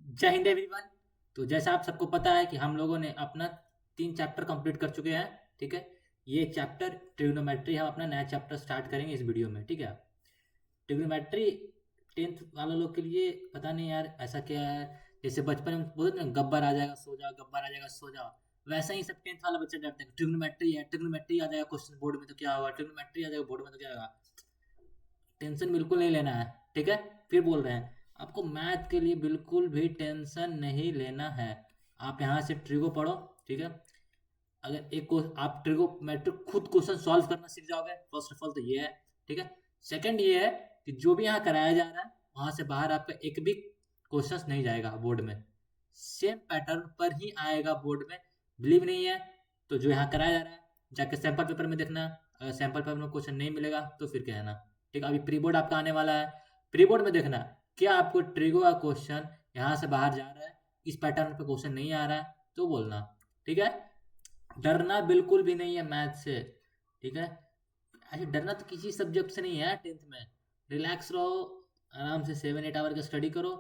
जय हिंद एवरीवन। तो जैसा आप सबको पता है कि हम लोगों ने अपना 3 चैप्टर कंप्लीट कर चुके हैं। ठीक है, ये चैप्टर ट्रिग्नोमेट्री, हम अपना नया चैप्टर स्टार्ट करेंगे इस वीडियो में। ठीक है, ट्रिग्नोमेट्री 10th वाले लोग के लिए पता नहीं यार ऐसा क्या है। जैसे बचपन में बोलते थे ना, गब्बर आ जाएगा सो जाओ, गब्बर आ जाएगा सो जाओ, वैसा ही सब 10th वाला बच्चा डरता है। ट्रिग्नोमेट्री है, ट्रिग्नोमेट्री आ जाएगा क्वेश्चन बोर्ड में तो क्या होगा, ट्रिग्नोमेट्री आ जाएगा बोर्ड में तो क्या होगा। टेंशन बिल्कुल नहीं लेना है। ठीक है, फिर बोल रहे हैं आपको मैथ के लिए बिल्कुल भी टेंशन नहीं लेना है। आप यहाँ से ट्रिगो पढ़ो। ठीक है, अगर एक को आप ट्रिगोमेट्रिक खुद क्वेश्चन सॉल्व करना सीख जाओगे, फर्स्ट ऑफ ऑल तो ये है। ठीक है, सेकंड ये है कि जो भी यहाँ कराया जा रहा है वहां से बाहर आपका एक भी क्वेश्चन नहीं जाएगा बोर्ड में, सेम पैटर्न पर ही आएगा बोर्ड में। बिलीव नहीं है तो जो यहाँ कराया जा रहा है जाके सैंपल पेपर में देखना। अगर सैंपल पेपर में क्वेश्चन नहीं मिलेगा तो फिर कहना। ठीक है, अभी प्री बोर्ड आपका आने वाला है, प्री बोर्ड में देखना क्या आपको ट्रिगो का क्वेश्चन यहाँ से बाहर जा रहा है, इस पैटर्न पे क्वेश्चन नहीं आ रहा है तो बोलना। ठीक है, डरना बिल्कुल भी नहीं है मैथ से। ठीक है, ऐसे डरना तो किसी सब्जेक्ट से नहीं है 10th में। रिलैक्स रहो, आराम से 7-8 आवर का स्टडी करो।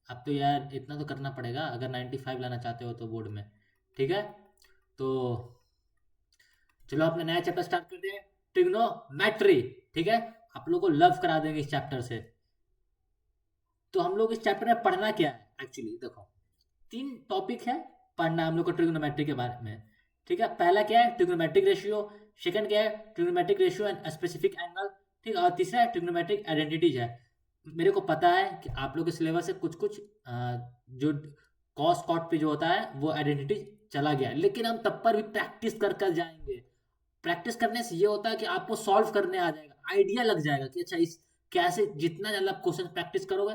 अब तो यार इतना तो करना पड़ेगा अगर 95 लाना चाहते हो तो बोर्ड में। ठीक है, तो चलो अपना नया चैप्टर स्टार्ट करते हैं, ट्रिग्नोमेट्री। ठीक है, आप लोग को लव करा देंगे इस चैप्टर से। तो हम लोग इस चैप्टर में पढ़ना क्या है एक्चुअली देखो, 3 टॉपिक है पढ़ना हम लोग को ट्रिग्नोमेट्री के बारे में। ठीक है, पहला क्या है ट्रिग्नोमेट्रिक रेशियो, सेकंड क्या है trigonometric ratio and specific angle. ठीक, और तीसरा है ट्रिग्नोमेट्रिक आइडेंटिटीज है। मेरे को पता है कि आप लोग के सिलेबस से कुछ कुछ जो कॉस कॉट पे जो होता है वो आइडेंटिटी चला गया है, लेकिन हम तब पर भी प्रैक्टिस कर कर जाएंगे। प्रैक्टिस करने से ये होता है कि आपको सॉल्व करने आ जाएगा, आइडिया लग जाएगा कि अच्छा इस कैसे, जितना ज़्यादा क्वेश्चन प्रैक्टिस करोगे।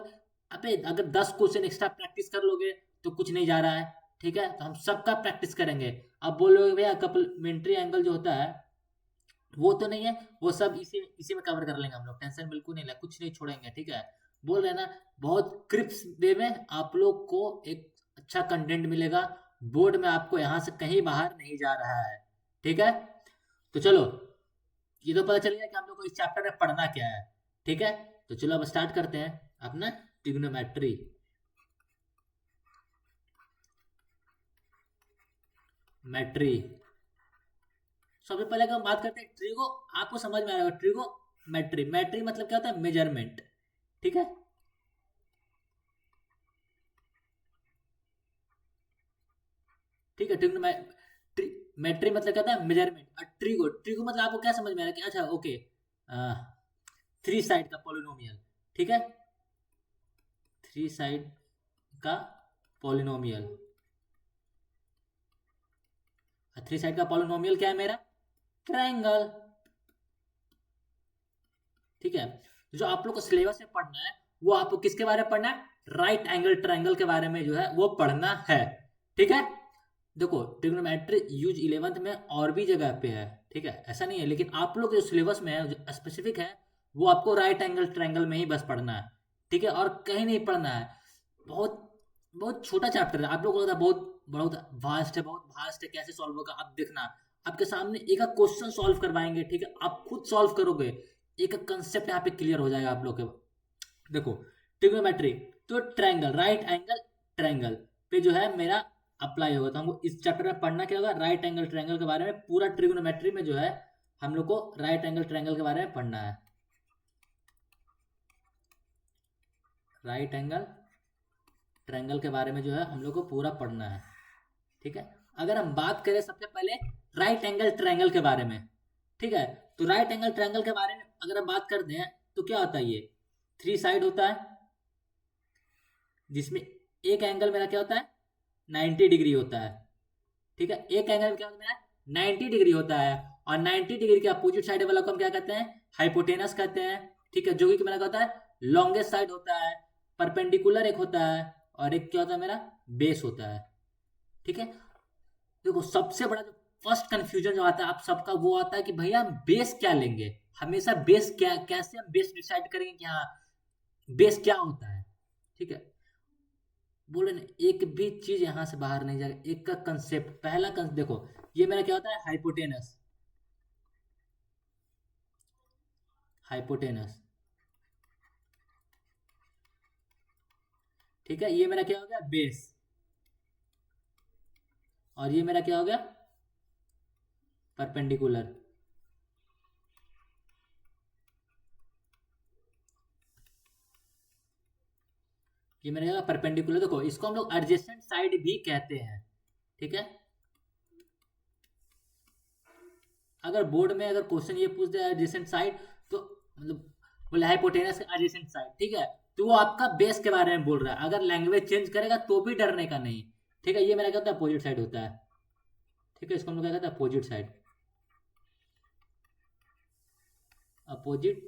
अबे अगर 10 क्वेश्चन एक्स्ट्रा प्रैक्टिस कर लोगे तो कुछ नहीं जा रहा है। ठीक है, तो हम सबका प्रैक्टिस करेंगे। अब बोलोगे भैया कपलमेंट्री एंगल जो होता है वो तो नहीं है, वो सब इसी इसी में कवर कर लेंगे हम लोग, टेंशन बिल्कुल नहीं ले, कुछ नहीं छोड़ेंगे। ठीक है, बोल रहे ना, बहुत क्रिप्स वे में आप लोग को एक अच्छा कंटेंट मिलेगा। बोर्ड में आपको यहाँ से कहीं बाहर नहीं जा रहा है। ठीक है, तो चलो, ये तो पता चल गया कि हम लोग को इस चैप्टर में पढ़ना क्या है। ठीक है, तो चलो अब स्टार्ट करते हैं अपना ट्रिग्नोमेट्री। मैट्री, सबसे पहले अगर हम बात करते हैं ट्रिगो, आपको समझ में आएगा ट्रिगो मैट्री। मैट्री मतलब क्या होता है, मेजरमेंट। ठीक है, ठीक है, मैट्री मतलब क्या होता है, मेजरमेंट। और ट्रिगो, ट्रिगो मतलब आपको क्या समझ में आ रहा है कि अच्छा ओके, 3 साइड का पॉलिनोमियल। ठीक है, 3 साइड का पॉलिनोमियल। 3 साइड का पॉलिनोमियल क्या है मेरा, ट्रायंगल। ठीक है, जो आप लोग को सिलेबस में पढ़ना है वो आपको किसके बारे में पढ़ना है, राइट एंगल ट्रायंगल के बारे में जो है वो पढ़ना है। ठीक है, देखो ट्रिग्नोमेट्री यूज 11th में और भी जगह पे है। ठीक है, ऐसा नहीं है, लेकिन आप लोग जो सिलेबस में है जो स्पेसिफिक है वो आपको राइट एंगल ट्रायंगल में ही बस पढ़ना है। ठीक है, और कहीं नहीं पढ़ना है। बहुत बहुत छोटा चैप्टर है, आप लोग को लगता है बहुत बहुत वास्ट है, बहुत वास्ट है, कैसे सॉल्व होगा। अब देखना, आपके सामने एक एक क्वेश्चन सॉल्व करवाएंगे। ठीक है, आप खुद सॉल्व करोगे, एक एक कंसेप्ट यहाँ पे क्लियर हो जाएगा आप लोग के। देखो ट्रिग्नोमेट्री, तो ट्रायंगल, राइट एंगल ट्रायंगल पे जो है मेरा अप्लाई होगा। तो हमको इस चैप्टर में पढ़ना क्या होगा, राइट एंगल ट्रायंगल के बारे में। पूरा ट्रिग्नोमेट्री में जो है हम लोग को राइट एंगल ट्रायंगल के बारे में पढ़ना है। राइट एंगल ट्रायंगल के बारे में जो है हम लोग को पूरा पढ़ना है। ठीक है, अगर हम बात करें सबसे पहले राइट एंगल ट्रायंगल के बारे में। ठीक है, तो राइट एंगल ट्रायंगल के बारे में अगर हम बात करते हैं तो क्या होता है, ये 3 साइड होता है जिसमें एक एंगल मेरा क्या होता है, 90 डिग्री होता है। ठीक है, एक एंगल क्या होता है मेरा, 90 डिग्री होता है। और 90 डिग्री के अपोजिट साइड वाला को हम क्या कहते हैं, हाइपोटेनस कहते हैं। ठीक है, जो कि मेरा क्या होता है, लॉन्गेस्ट साइड होता है। परपेंडिकुलर एक होता है और एक क्या होता है मेरा, बेस होता है। ठीक है, देखो सबसे बड़ा जो फर्स्ट कंफ्यूजन जो आता है आप सबका वो आता है कि भैया हम बेस क्या लेंगे। हमेशा बेस क्या, कैसे हम बेस डिसाइड करेंगे कि हाँ बेस क्या होता है। ठीक है, बोले ना, एक भी चीज यहां से बाहर नहीं जाएगा, एक का कंसेप्ट, पहला देखो ये मेरा क्या होता है, हाइपोटेनस। हाइपोटेनस, ठीक है, ये मेरा क्या हो गया बेस, और ये मेरा क्या हो गया परपेंडिकुलर। ये मेरा क्या परपेंडिकुलर, देखो इसको हम लोग एडजेसेंट साइड भी कहते हैं, ठीक है। अगर बोर्ड में अगर क्वेश्चन ये पूछ दे एडजेसेंट साइड, तो मतलब बोले हाइपोटेनस एडजेसेंट साइड, ठीक है, तो वो आपका बेस के बारे में बोल रहा है। अगर लैंग्वेज चेंज करेगा तो भी डरने का नहीं, ठीक है। ये मेरा क्या होता है अपोजिट साइड होता है, ठीक है, इसको हम लोग क्या कहते हैं अपोजिट साइड, अपोजिट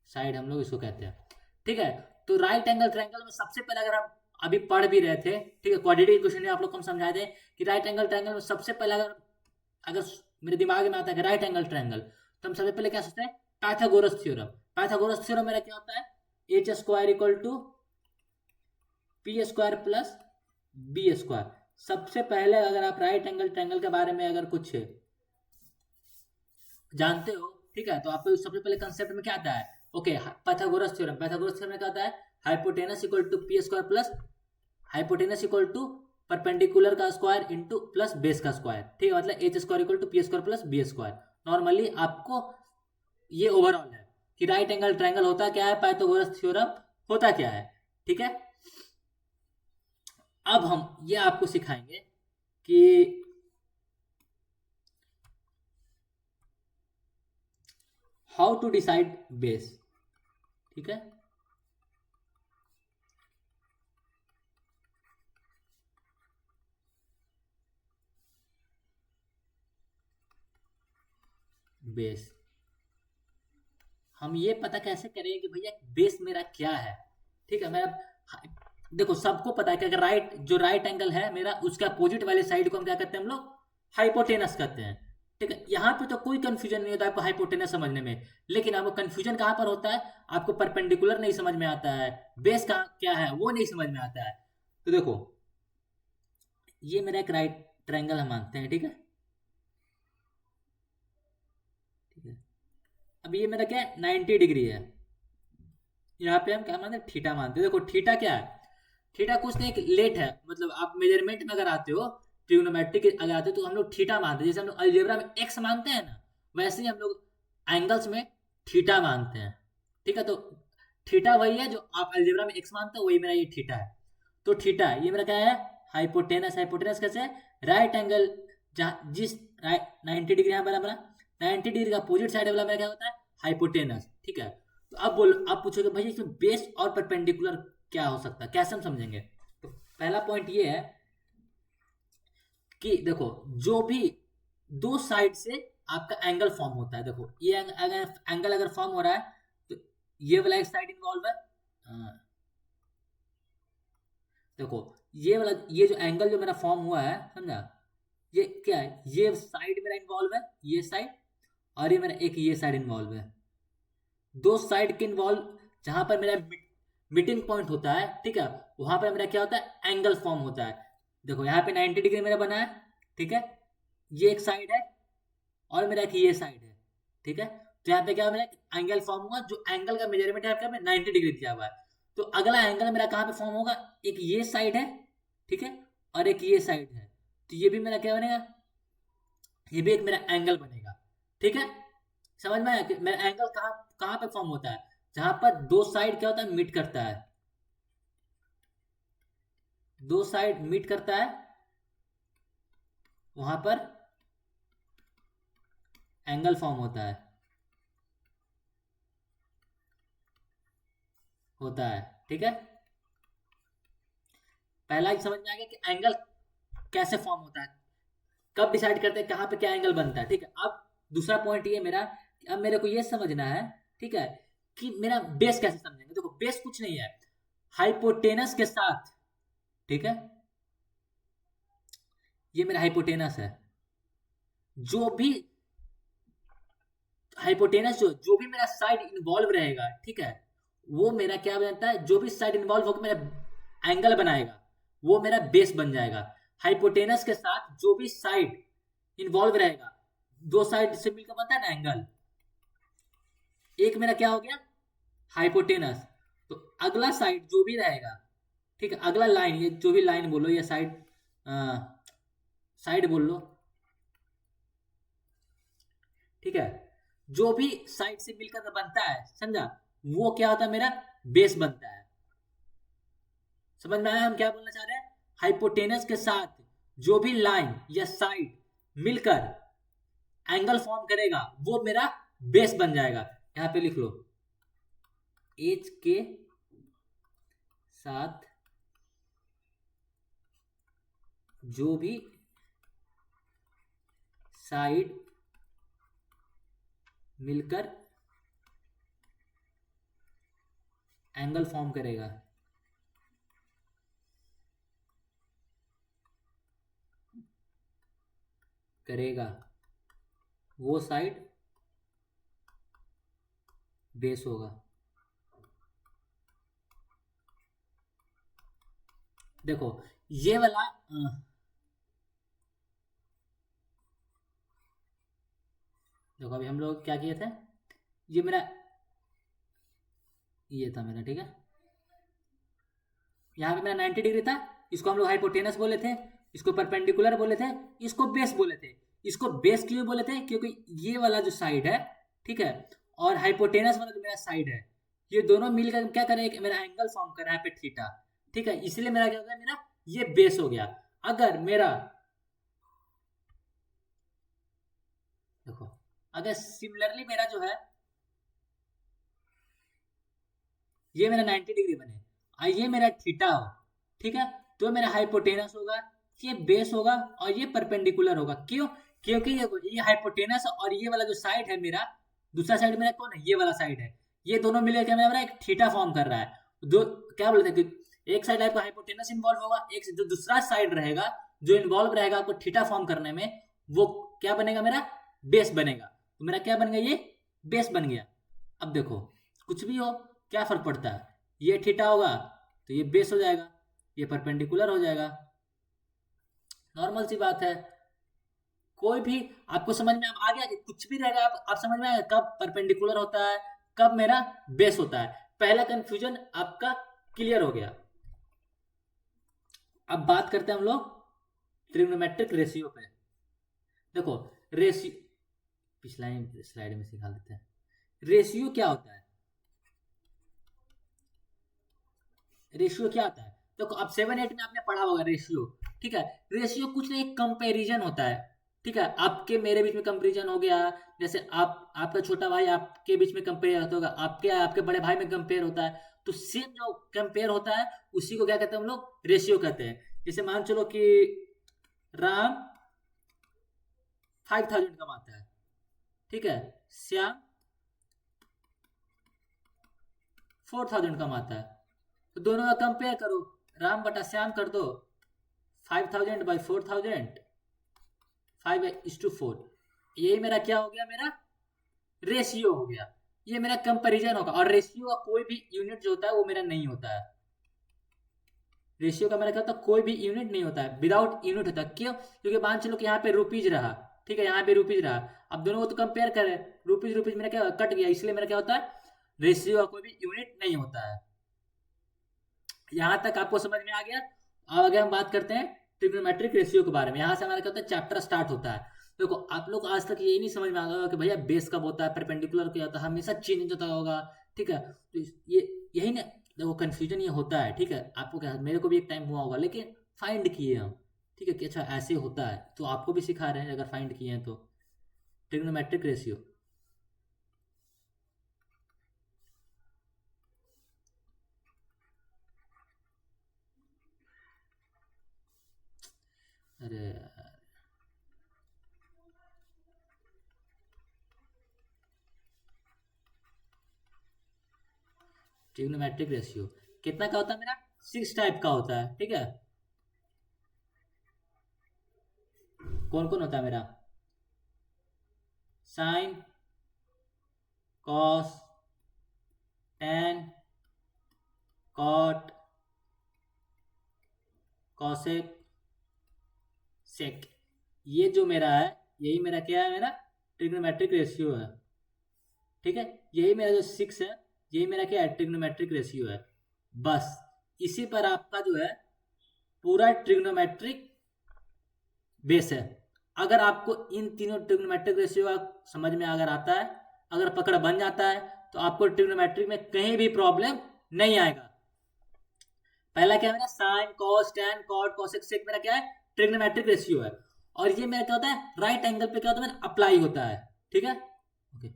साइड हम लोग इसको कहते हैं, ठीक है। तो राइट एंगल ट्रायंगल में सबसे पहले अगर हम अभी पढ़ भी रहे थे, ठीक है, क्वाड्रेटिक क्वेश्चन में आप लोग को हम समझाए थे कि राइट एंगल ट्रायंगल में सबसे पहले अगर अगर मेरे दिमाग में आता है कि राइट एंगल ट्रायंगल, तो हम सबसे पहले क्या सोचते हैं पाइथागोरस थ्योरम। पाइथागोरस थ्योरम मेरा क्या होता है H square equal to P square plus B square. सबसे पहले अगर आप राइट एंगल ट्रायंगल के बारे में अगर कुछ जानते हो, ठीक है, तो आपको सबसे पहले कंसेप्ट में क्या आता है okay Pythagoras theorem. Pythagoras theorem में क्या आता है hypotenuse equal to P square plus hypotenuse equal to perpendicular का स्क्वायर इंटू प्लस बेस का स्क्वायर, ठीक है, मतलब H square equal to P square plus B square. Normally आपको ये ओवरऑल है कि राइट एंगल ट्रायंगल होता क्या है, पाइथागोरस थ्योरम होता क्या है, ठीक है। अब हम ये आपको सिखाएंगे कि हाउ टू डिसाइड बेस, ठीक है। बेस हम ये पता कैसे करें कि भैया बेस मेरा क्या है, ठीक है। मैं देखो सबको पता है कि अगर जो राइट एंगल है मेरा उसके अपोजिट वाले साइड को हम क्या करते हैं हम लोग हाइपोटेनस करते हैं, ठीक है। यहाँ पे तो कोई कंफ्यूजन नहीं होता आपको हाइपोटेनस समझने में, लेकिन आपको कंफ्यूजन कहाँ पर होता है, आपको परपेंडिकुलर नहीं समझ में आता है, बेस कहाँ क्या है वो नहीं समझ में आता है। तो देखो ये मेरा एक राइट ट्रायंगल हम मानते हैं, ठीक है, ठीक है। अब ये मेरा क्या है 90 डिग्री है, यहाँ पे हम क्या मानते हैं थीटा मानते हैं। देखो थीटा क्या है, थीटा कुछ नहीं एक लेट है, मतलब आप मेजरमेंट में अगर आते हो ट्रिग्नोमेट्रिक अगर आते हो तो हम लोग थीटा मानते हैं। जैसे हम लोग अलजेब्रा में एक्स मानते हैं ना, वैसे ही हम लोग एंगल्स में थीटा मानते हैं, ठीक है। तो थीटा वही है जो आप अलजेब्रा में एक्स मानते हो, वही मेरा ये थीटा है। तो थीटा ये मेरा क्या है हाइपोटेनस। हाइपोटेनस कैसे है राइट एंगल जहाँ जिस राइट 90 डिग्री यहाँ पर हमारा 90 डिग्री का अपोजिट साइड वाला मेरा क्या होता है हाइपोटेनस, ठीक है। तो अब बोलो आप पूछोगे भाई इसमें बेस और परपेंडिकुलर क्या हो सकता है, कैसे हम समझेंगे। तो पहला पॉइंट ये है कि देखो जो भी दो साइड से आपका एंगल फॉर्म होता है, देखो ये एंगल अगर फॉर्म हो रहा है तो ये वाला एक साइड इन्वॉल्व है, देखो ये वाला ये जो एंगल जो मेरा फॉर्म हुआ है समझा, ये क्या है ये साइड मेरा इन्वॉल्व है ये साइड, और ये मेरा एक ये साइड इन्वॉल्व है। दो साइड के इन्वॉल्व जहां पर मेरा मीटिंग पॉइंट होता है, ठीक है, वहां पर मेरा क्या होता है एंगल फॉर्म होता है। देखो यहाँ पे 90 डिग्री मेरा बना है, ठीक है, ये एक साइड है और मेरा एक ये साइड है, ठीक है। तो यहाँ पे क्या मेरा एंगल फॉर्म हुआ, जो एंगल का मेजरमेंट है आपका 90 डिग्री दिया हुआ है। तो अगला एंगल मेरा कहाँ पे फॉर्म होगा, एक ये साइड है, ठीक है, और एक ये साइड है। तो ये भी मेरा क्या बनेगा, ये भी एक मेरा एंगल बनेगा, ठीक है। समझ में आया कि मेरा एंगल कहाँ कहाँ पे फॉर्म होता है, जहां पर दो साइड क्या होता है मीट करता है, दो साइड मीट करता है वहां पर एंगल फॉर्म होता है, ठीक है। पहला ही समझ में आ गया कि एंगल कैसे फॉर्म होता है, कब डिसाइड करते हैं कहाँ पे क्या एंगल बनता है, ठीक है। अब दूसरा पॉइंट ये मेरा कि अब मेरे को ये समझना है, ठीक है, कि मेरा बेस कैसे समझेंगे। देखो बेस कुछ नहीं है हाइपोटेनस के साथ, ठीक है, ये मेरा हाइपोटेनस है, जो भी हाइपोटेनस जो भी मेरा साइड इन्वॉल्व रहेगा, ठीक है, वो मेरा क्या बनता है, जो भी साइड इन्वॉल्व होकर मेरा एंगल बनाएगा वो मेरा बेस बन जाएगा। हाइपोटेनस के साथ जो भी साइड इन्वॉल्व रहेगा, दो साइड से मिलकर बनता है ना एंगल, एक मेरा क्या हो गया हाइपोटेनस, अगला साइड जो भी रहेगा, ठीक है, अगला लाइन, ये जो भी लाइन बोलो या साइड, साइड बोल लो, ठीक है, जो भी साइड से मिलकर बनता है, समझा, वो क्या होता है, मेरा बेस बनता है। समझ में आया हम क्या बोलना चाह रहे हैं? हाइपोटेनस के साथ जो भी लाइन या साइड मिलकर एंगल फॉर्म करेगा वो मेरा बेस बन जाएगा। यहां पे लिख लो, एच के साथ जो भी साइड मिलकर एंगल फॉर्म करेगा, वो साइड बेस होगा। देखो ये वाला देखो अभी हम लोग क्या किए थे, ये मेरा, ये था मेरा, ठीक है, यहाँ पे मेरा 90 डिग्री था, इसको हम लोग हाइपोटेनस बोले थे, इसको परपेंडिकुलर बोले थे, इसको बेस बोले थे। इसको बेस क्यों बोले थे? क्योंकि ये वाला जो साइड है, ठीक है, और हाइपोटेनस वाला जो मेरा साइड है, ये दोनों मिलकर क्या करें, मेरा एंगल फॉर्म कर रहा है पे थीटा, ठीक है, इसलिए मेरा क्या होगा, मेरा ये बेस हो गया। अगर मेरा, देखो अगर सिमिलरली मेरा जो है, ये मेरा 90 डिग्री बने और ये मेरा थीटा हो, ठीक है, तो मेरा हाइपोटेनस होगा, ये बेस होगा और ये परपेंडिकुलर होगा। क्यों? क्योंकि ये हाइपोटेनस और ये वाला जो साइड है मेरा, दूसरा साइड मेरा कौन है, ये वाला साइड है, ये दोनों मिलकर क्या मेरा एक थीटा फॉर्म कर रहा है। दो, क्या बोलते हैं कि एक साइड आपको हाइपोटेनस इन्वॉल्व होगा, एक जो दूसरा साइड रहेगा जो इन्वॉल्व रहेगा आपको थीटा फॉर्म करने में, वो क्या बनेगा, मेरा बेस बनेगा। तो मेरा क्या बन गया, ये बेस बन गया। अब देखो कुछ भी हो, क्या फर्क पड़ता है, ये थीटा होगा तो ये बेस हो जाएगा, ये परपेंडिकुलर हो जाएगा, नॉर्मल सी बात है। कोई भी आपको समझ में आ गया कि कुछ भी रहेगा, आप समझ में आएगा कब परपेंडिकुलर होता है, कब मेरा बेस होता है। पहला कंफ्यूजन आपका क्लियर हो गया। अब बात करते हैं हम लोग ट्रिग्नोमेट्रिक रेशियो पे। देखो रेशियो पिछला स्लाइड में सिखा देते हैं, रेशियो क्या होता है, रेशियो क्या होता है। तो अब 7-8 में आपने पढ़ा होगा रेशियो, ठीक है, रेशियो कुछ नहीं, कंपैरिजन होता है, ठीक है, आपके मेरे बीच में कंपैरिजन हो गया, जैसे आपका छोटा भाई आपके बीच में कंपेयर होता होगा, आपके आपके बड़े भाई में कंपेयर होता है, तो सेम जो कंपेयर होता है उसी को क्या कहते हैं हम लोग, रेशियो कहते हैं। जैसे मान चलो कि राम 5000 कमाता है, ठीक है, श्याम 4000 कमाता है, तो दोनों का कंपेयर करो, राम बटा श्याम कर दो, 5000 बाई 4000, 5:4, यही मेरा क्या हो गया, मेरा रेशियो हो गया। ये मेरा कंपैरिजन होगा, और रेशियो का कोई भी यूनिट जो होता है वो मेरा नहीं होता है। रेशियो का मेरा क्या होता है, कोई भी यूनिट नहीं होता है, विदाउट यूनिट होता है। क्यों? क्योंकि मान चलो कि यहाँ पे रुपीज रहा, ठीक है, यहाँ पे रुपीज रहा, अब दोनों को तो कंपेयर करें, रुपीज रुपीज मेरा क्या कट गया, इसलिए मेरा क्या होता है, रेशियो का कोई भी यूनिट नहीं होता है। यहाँ तक आपको समझ में आ गया। अब आगे हम बात करते हैं ट्रिग्नोमेट्रिक रेशियो के बारे में। यहाँ से हमारा क्या होता है, चैप्टर स्टार्ट होता है। देखो आप लोग आज तक यही नहीं समझ में आता होगा कि भैया बेस कब होता है, परपेंडिकुलर क्या होता है, हमेशा चेंज होता होगा, ठीक है, तो ये यही ना, देखो कंफ्यूजन ये होता है, ठीक है, आपको क्या, मेरे को भी एक टाइम हुआ होगा, लेकिन फाइंड किए हम, ठीक है, कि अच्छा ऐसे होता है, तो आपको भी सिखा रहे हैं अगर फाइंड किए हैं तो। ट्रिग्नोमेट्रिक रेशियो, अरे ट्रिग्नोमेट्रिक रेशियो कितना का होता है मेरा, 6 टाइप का होता है, ठीक है। कौन कौन होता है मेरा, sine, cos, tan, cot, cosec, sec, ये जो मेरा है, यही मेरा क्या है, मेरा ट्रिग्नोमेट्रिक रेशियो है, ठीक है, यही मेरा जो 6 है, यही मेरा क्या है, ट्रिग्नोमेट्रिक रेशियो है। बस इसी पर आपका जो है पूरा ट्रिग्नोमेट्रिक बेस है। अगर आपको इन तीनों ट्रिग्नोमेट्रिक रेशियो समझ में अगर आता है, अगर पकड़ बन जाता है, तो आपको ट्रिग्नोमेट्रिक में कहीं भी प्रॉब्लम नहीं आएगा। पहला क्या है मेरा, sine cos tan cot cosec sec मेरा क्या है, ट्रिग्नोमेट्रिक रेशियो है। और ये मेरा क्या होता है, राइट एंगल पे क्या होता है मेरा, अप्लाई होता है। ठीक है, ओके।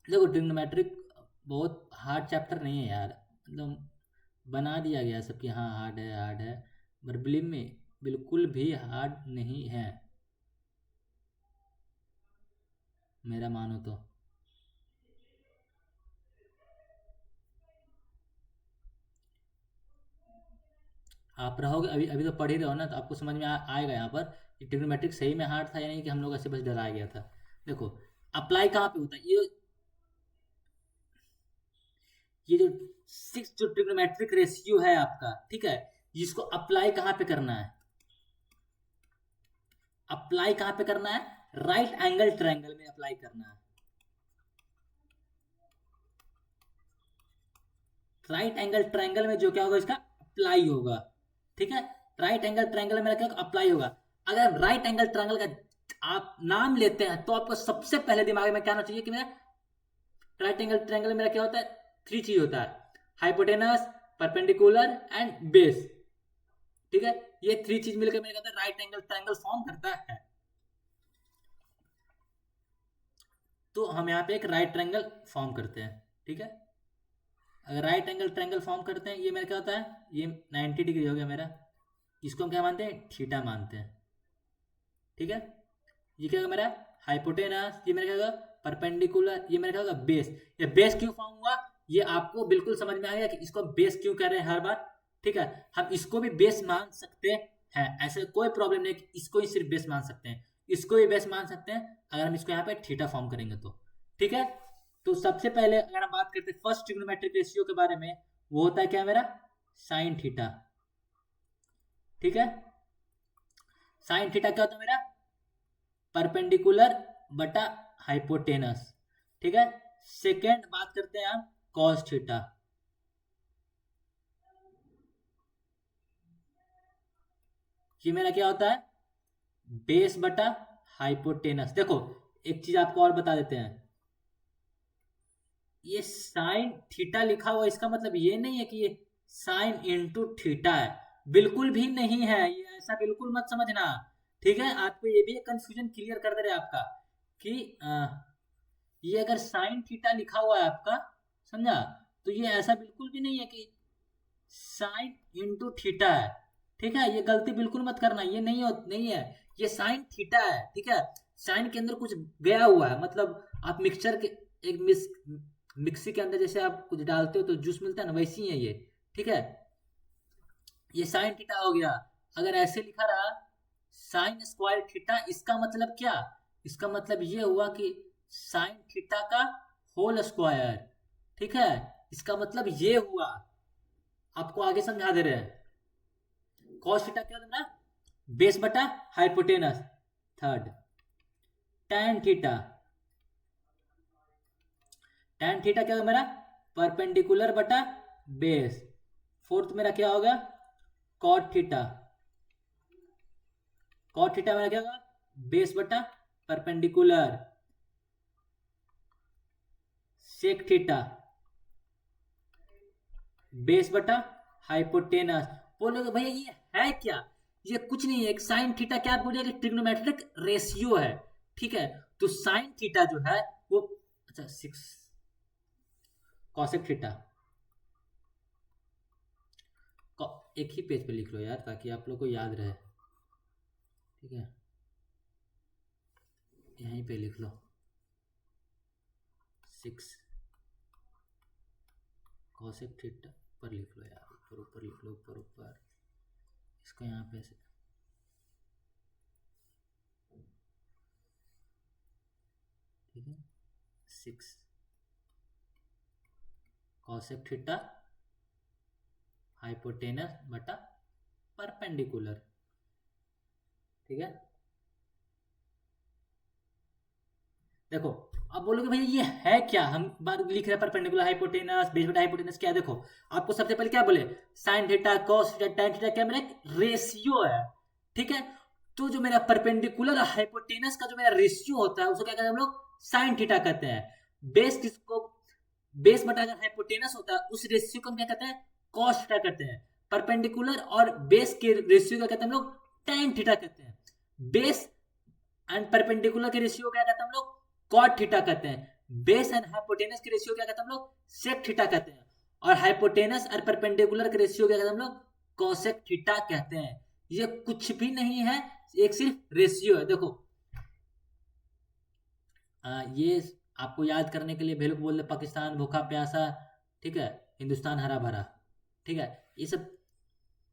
देखो ट्रिग्नोमेट्रिक बहुत हार्ड चैप्टर नहीं है यार, मतलब बना दिया गया सबकी, हाँ हार्ड है हार्ड है, पर बिलीव में बिल्कुल भी हार्ड नहीं है, मेरा मानो तो। आप रहोगे अभी अभी तो पढ़ ही रहे हो ना, तो आपको समझ में आएगा यहाँ पर कि ट्रिग्नोमेट्रिक सही में हार्ड था या नहीं, कि हम लोग ऐसे बस डराया गया था। देखो अप्लाई कहाँ पे होता है, ये जो सिक्स जो ट्रिग्नोमेट्रिक रेशियो है आपका, ठीक है, जिसको अप्लाई कहाँ पे करना है, अप्लाई कहाँ पे करना है, राइट एंगल ट्रायंगल में अप्लाई करना है। राइट एंगल ट्रायंगल में जो क्या होगा, इसका अप्लाई होगा। ठीक है, राइट एंगल ट्रायंगल में क्या अप्लाई होगा। अगर राइट एंगल ट्रायंगल का आप नाम लेते हैं, तो आपको सबसे पहले दिमाग में क्या आना चाहिए कि मेरा राइट एंगल ट्रायंगल में मेरा क्या होता है, थ्री चीज होता है, हाइपोटेनस, परपेंडिकुलर एंड बेस। ठीक है, ये थ्री चीज मिलकर मेरा कहता है राइट एंगल ट्रायंगल फॉर्म करता है। तो हम यहाँ पे एक राइट ट्रायंगल फॉर्म करते हैं। ठीक है, अगर राइट एंगल ट्रायंगल फॉर्म करते हैं, ये मेरा क्या होता है, ये 90 डिग्री हो गया मेरा, इसको हम क्या मानते हैं, थीटा मानते हैं। ठीक है, ये क्या होगा मेरा हाइपोटेनस, ये मेरा क्या होगा परपेंडिकुलर, ये मेरा क्या होगा बेस। ये बेस क्यों फॉर्म हुआ, ये आपको बिल्कुल समझ में आ गया कि इसको बेस क्यों कह रहे हैं हर बार। ठीक है, हम इसको भी बेस मान सकते हैं, ऐसे कोई प्रॉब्लम नहीं कि इसको ही सिर्फ बेस मान सकते हैं, इसको भी बेस मान सकते हैं अगर हम इसको यहाँ पे थीटा फॉर्म करेंगे तो। ठीक है, तो सबसे पहले अगर हम बात करते हैं फर्स्ट ट्रिग्नोमेट्रिक रेशियो के बारे में, वो होता है क्या मेरा साइन थीटा। ठीक है, साइन थीटा क्या होता है मेरा, परपेंडिकुलर बटा हाइपोटेनस। ठीक है, सेकेंड बात करते हैं हम कॉस थीटा। ये मेरा क्या होता है, बेस बटा हाइपोटेनस। देखो एक चीज आपको और बता देते हैं, ये साइन थीटा लिखा हुआ इसका मतलब ये नहीं है कि ये साइन इंटू थीटा है, बिल्कुल भी नहीं है, ये ऐसा बिल्कुल मत समझना। ठीक है, आपको ये भी कंफ्यूजन क्लियर कर दे रहे आपका कि ये अगर साइन थीटा लिखा हुआ है आपका, समझा, तो ये ऐसा बिल्कुल भी नहीं है कि साइन इंटू थीटा है। ठीक है, ये गलती बिल्कुल मत करना, ये नहीं है, ये साइन थीटा है। ठीक है, साइन के अंदर कुछ गया हुआ है, मतलब आप मिक्सचर के एक मिक्सी के अंदर जैसे आप कुछ डालते हो तो जूस मिलता है ना, वैसी है ये। ठीक है, ये साइन थीटा हो गया। अगर ऐसे लिखा रहा साइन स्क्वायर थीटा, इसका मतलब क्या, इसका मतलब ये हुआ कि साइन थीटा का होल स्क्वायर। ठीक है, इसका मतलब ये हुआ, आपको आगे समझा दे रहे हैं। कॉस थीटा क्या होता है, बेस बटा hypotenuse. Third tan theta, tan theta क्या होगा मेरा, परपेंडिकुलर बटा बेस। फोर्थ मेरा क्या होगा, कॉट थीटा, कॉट थीटा मेरा क्या होगा, बेस बटा परपेंडिकुलर। सेक थीटा, बेस बटा हाइपोटेनस। बोलोगे भैया ये है क्या, ये कुछ नहीं है, एक साइन थीटा क्या बोलिए, ट्रिग्नोमेट्रिक रेशियो है। ठीक है, तो साइन थीटा जो है वो, अच्छा सिक्स कॉसेक थीटा, एक ही पेज पे लिख लो यार ताकि आप लोग को याद रहे। ठीक है, यहीं पे लिख लो, सिक्स कॉसेक थीटा पर लिख लो यार, ऊपर ऊपर लिख लो, ऊपर ऊपर इसको यहाँ पे से। ठीक है, सिक्स कॉसेक थीटा हाइपोटेनस बटा परपेंडिकुलर। ठीक है, देखो अब बोलोगे भैया ये है क्या, हम बात लिख रहे हैं परपेंडिकुलर हाइपोटेनस, बेस बटा हाइपोटेनस क्या है। देखो आपको सबसे पहले क्या बोले, sign theta cos theta tan theta क्या मेरा एक रेशियो है, ठीक है। तो जो मेरा परपेंडिकुलर हाइपोटेनस का जो मेरा रेशियो होता है उसको क्या कहते हैं हम लोग, साइन थीटा कहते हैं। बेस किसको, बेस बटा अगर हाइपोटेनस होता है उस रेशियो को हम क्या कहते हैं, कॉस थीटा कहते हैं। परपेंडिकुलर और बेस के रेशियो का कहते हैं हम लोग tan थीटा कहते हैं। बेस एंड परपेंडिकुलर के रेशियो क्या कहते हैं हम लोग, कॉट थीटा कहते हैं। बेस एंड हाइपोटेनस के रेशियो क्या कहते हैं हम लोग, सेक थीटा कहते हैं। और हाइपोटेनस और परपेंडिकुलर के रेशियो क्या कहते हैं हम लोग, कोसेक थीटा कहते हैं। ये कुछ भी नहीं है, एक सिर्फ रेशियो है। देखो ये आपको याद करने के लिए भेलू को बोल दे पाकिस्तान भूखा प्यासा, ठीक है, हिंदुस्तान हरा भरा, ठीक है, ये सब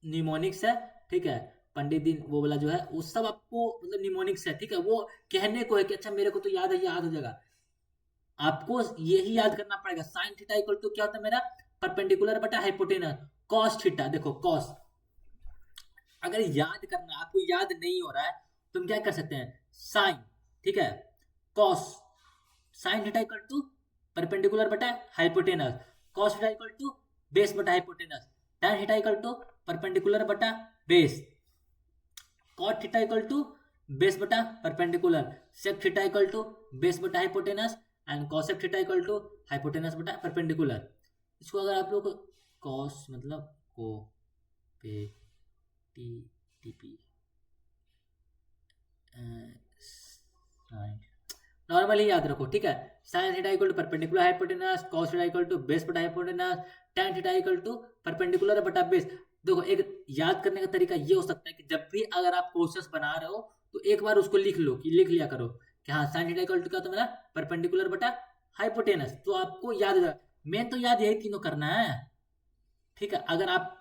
निमोनिक्स है, ठीक है। पंडित दिन वो वाला जो है वो सब आपको मतलब निमोनिक्स है, ठीक है। वो कहने को है कि अच्छा मेरे को तो याद है, याद हो जाएगा। आपको यही याद करना पड़ेगा, साइन थीटा इक्वल टू क्या होता है मेरा, परपेंडिकुलर बटा हाइपोटेनस कॉस थीटा। देखो कॉस अगर याद करना आपको याद नहीं हो रहा है तो हम क्या कर सकते हैं, साइन, ठीक है, cos sine theta equal to perpendicular बटा hypotenuse, cos theta equal to base बटा hypotenuse, tan theta equal to perpendicular बटा base, cot theta equal to base बटा perpendicular, sec theta equal to base बटा hypotenuse and cosec theta equal to hypotenuse बटा perpendicular. इसको अगर आप लोग cos मतलब को पे टी टी पी नॉर्मली याद रखो, ठीक है। Sine theta equal to perpendicular hypotenuse, cos theta equal to base बटा hypotenuse, tan theta equal to perpendicular बटा बेस। देखो एक याद करने का तरीका ये हो सकता है कि जब भी अगर आप क्वेश्चंस बना रहे हो तो एक बार उसको लिख लो, कि लिख लिया करो कि हाँ साइन थीटा इक्वल टू क्या होता है मेरा, परपेंडिकुलर बटा हाइपोटेनस। तो आपको याद हो जाएगा, मेन तो याद यही तीनों करना है, ठीक है। अगर आप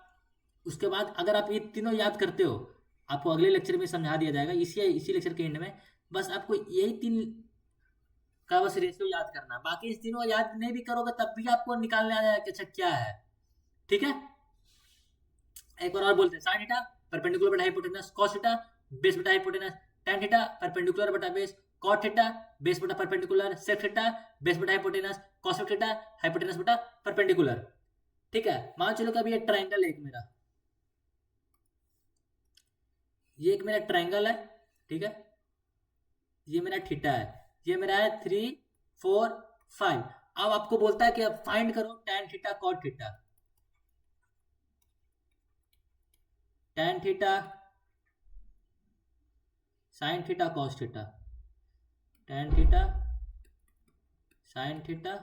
उसके बाद अगर आप ये तीनों याद करते हो, आपको अगले लेक्चर में समझा दिया जाएगा, इसी लेक्चर के एंड में। बस आपको यही तीन का बस रेशियो याद करना, बाकी इस तीनों याद नहीं भी करोगे तब भी आपको निकालने आ जाएगा कि अच्छा क्या है, ठीक है। एक बार और बोलते हैं, साइन थीटा परपेंडिकुलर बटा हाइपोटेनस, कॉस थीटा बेस बटा हाइपोटेनस, tan थीटा परपेंडिकुलर बटा बेस, कॉट थीटा बेस बटा परपेंडिकुलर, सेक थीटा बेस बटा हाइपोटेनस, कॉसेक थीटा हाइपोटेनस बटा परपेंडिकुलर, ठीक है। मान चलो कि अभी ये ट्रायंगल है एक मेरा, ये एक मेरा ट्रायंगल है, ठीक है। ये मेरा थीटा है, ये मेरा है 3 4 5। अब आपको बोलता है कि अब फाइंड करो tan theta cot theta, tan theta sine theta cos theta, tan theta sine theta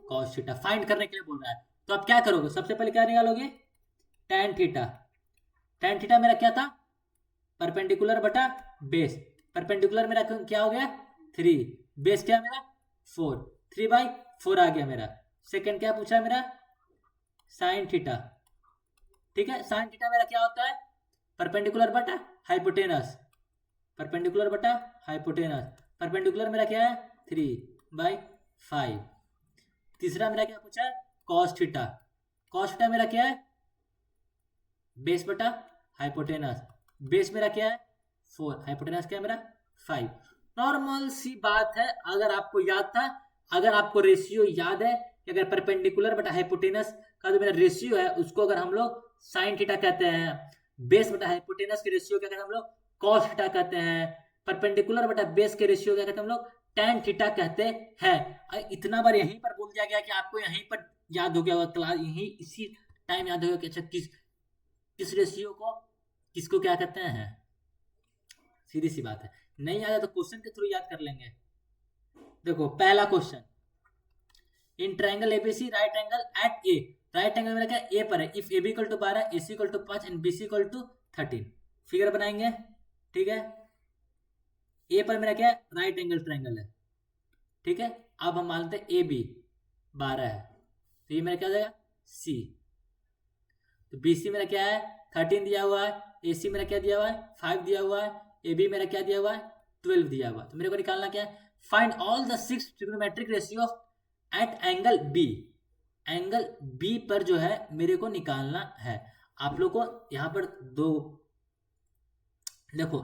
cos theta find करने के लिए बोल रहा है। तो आप क्या करोगे, सबसे पहले क्या निकालोगे, tan थीटा। tan थीटा मेरा क्या था, परपेंडिकुलर बटा बेस, परपेंडिकुलर मेरा क्या हो गया 3, बेस क्या मेरा 4, 3/4 आ गया मेरा। सेकंड क्या पूछा है मेरा, साइन थीटा, ठीक है। साइन थीटा मेरा क्या होता है, परपेंडिकुलर बटा हाइपोटेनस, परपेंडिकुलर बटा हाइपोटेनस, परपेंडिकुलर मेरा क्या है 3/5। तीसरा मेरा क्या पूछा है, कॉस थीटा, कॉस थीटा मेरा क्या है, बेस बटा हाइपोटेनस, बेस मेरा क्या है 4, हाइपोटेनस क्या है मेरा 5। नॉर्मल सी बात है, अगर आपको याद था, अगर आपको रेशियो याद है कि अगर परपेंडिकुलर बटा हाइपोटेनस का जो मेरा रेशियो है उसको अगर हम लोग साइन थीटा कहते हैं, बेस बटा हाइपोटेनस के रेशियो क्या कहते हैं हम लोग, कॉस थीटा कहते हैं, परपेंडिकुलर बटा बेस के रेशियो क्या कहते हैं हम लोग, tan थीटा कहते हैं। इतना बार यहीं पर बोल दिया गया कि आपको यहीं पर याद हो गया होगा, क्लास यहीं इसी टाइम याद होगा कि अच्छा किस किस रेशियो को किसको क्या कहते हैं, सीधी सी बात है। नहीं आया तो क्वेश्चन के थ्रू याद कर लेंगे। देखो पहला question, in triangle ABC right angle at A, right angle मेरा क्या ए पर है, if A B equal to 12, AC equal to 5 and BC equal to 13। Figure बनाएंगे, ठीक है। ए पर मेरा क्या है, राइट एंगल ट्रायंगल है, ठीक है। अब हम मानते हैं ए बी 12 है, तो ये मेरा क्या हो जाएगा C, तो BC मेरा क्या है 13 दिया हुआ है, AC मेरा क्या दिया हुआ है 5 दिया हुआ है, AB मेरा क्या दिया हुआ है 12 दिया हुआ है। तो मेरे को निकालना क्या है, find all the 6 trigonometric ratio of at angle B, angle B पर जो है मेरे को निकालना है। आप लोग को यहाँ पर दो, देखो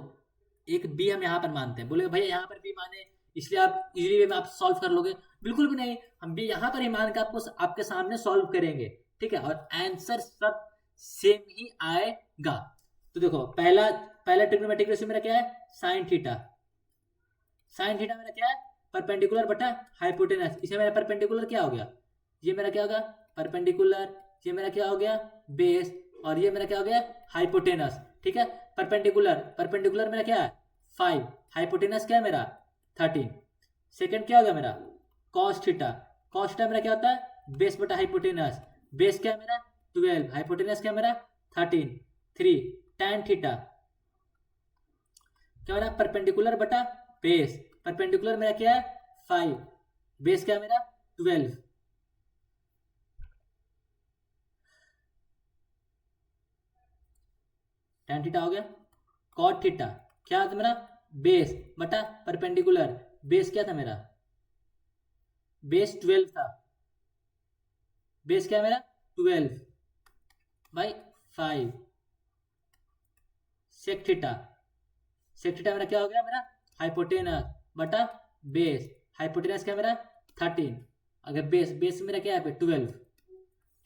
एक B हम यहाँ पर मानते हैं, बोले भैया यहाँ पर B माने इसलिए आप इजीली वे में आप सॉल्व कर लोगे? बिल्कुल भी नहीं, हम भी यहाँ पर ही मान के आपको आपके सामने सॉल्व करेंगे, ठीक है, और आंसर सब सेम ही आएगा। तो देखो पहला पहला ट्रिग्नोमेट्रिक रेशियो मेरा क्या है, साइन थीटा। साइन थीटा मेरा क्या है, परपेंडिकुलर बटा हाइपोटेनस। इसे मेरा परपेंडिकुलर क्या हो गया, ये मेरा क्या होगा परपेंडिकुलर, ये मेरा क्या हो गया बेस, और ये मेरा क्या हो गया हाइपोटेनस, ठीक है। परपेंडिकुलर, परपेंडिकुलर मेरा क्या है 5, हाइपोटेनस क्या है मेरा 13। सेकंड क्या हो गया मेरा कॉस थीटा, कॉस थीटा मेरा क्या होता है बेस बटा हाइपोटेनस, बेस क्या है मेरा 12, हाइपोटेनस क्या है मेरा 13। 3 tan थीटा क्या मेरा परपेंडिकुलर बटा बेस, परपेंडिकुलर मेरा क्या है 5, बेस क्या है मेरा 12। tan थीटा हो गया। cot थीटा क्या था मेरा बेस बटा परपेंडिकुलर, बेस क्या था मेरा बेस 12 था, बेस क्या है मेरा 12 by 5। Sec theta, sec theta मेरा क्या हो गया मेरा हाइपोटेनस बटा बेस, हाइपोटेनस क्या मेरा 13, अगर बेस बेस मेरा क्या है 12,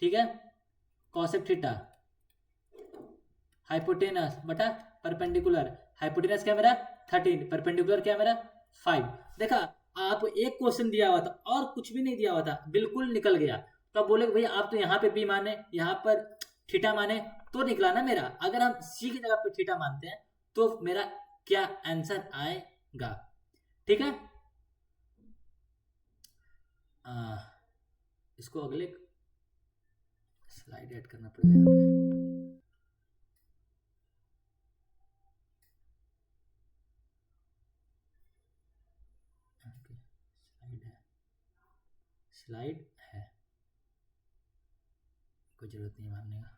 ठीक है। कॉसेक थीटा हाइपोटेनस बटा परपेंडिकुलर, हाइपोटेनस क्या मेरा 13, परपेंडिकुलर क्या मेरा 5। देखा आप एक क्वेश्चन दिया हुआ था और कुछ भी नहीं दिया हुआ था, बिल्कुल निकल गया। तो आप बोले भैया आप तो यहाँ पे बी माने यहाँ पर थीटा माने, तो निकला ना मेरा। अगर हम सी की जगह पे थीटा मानते हैं तो मेरा क्या आंसर आएगा, ठीक है। इसको अगले स्लाइड ऐड करना पड़ेगा यहाँ पे। स्लाइड है, कोई जरूरत नहीं मानने का।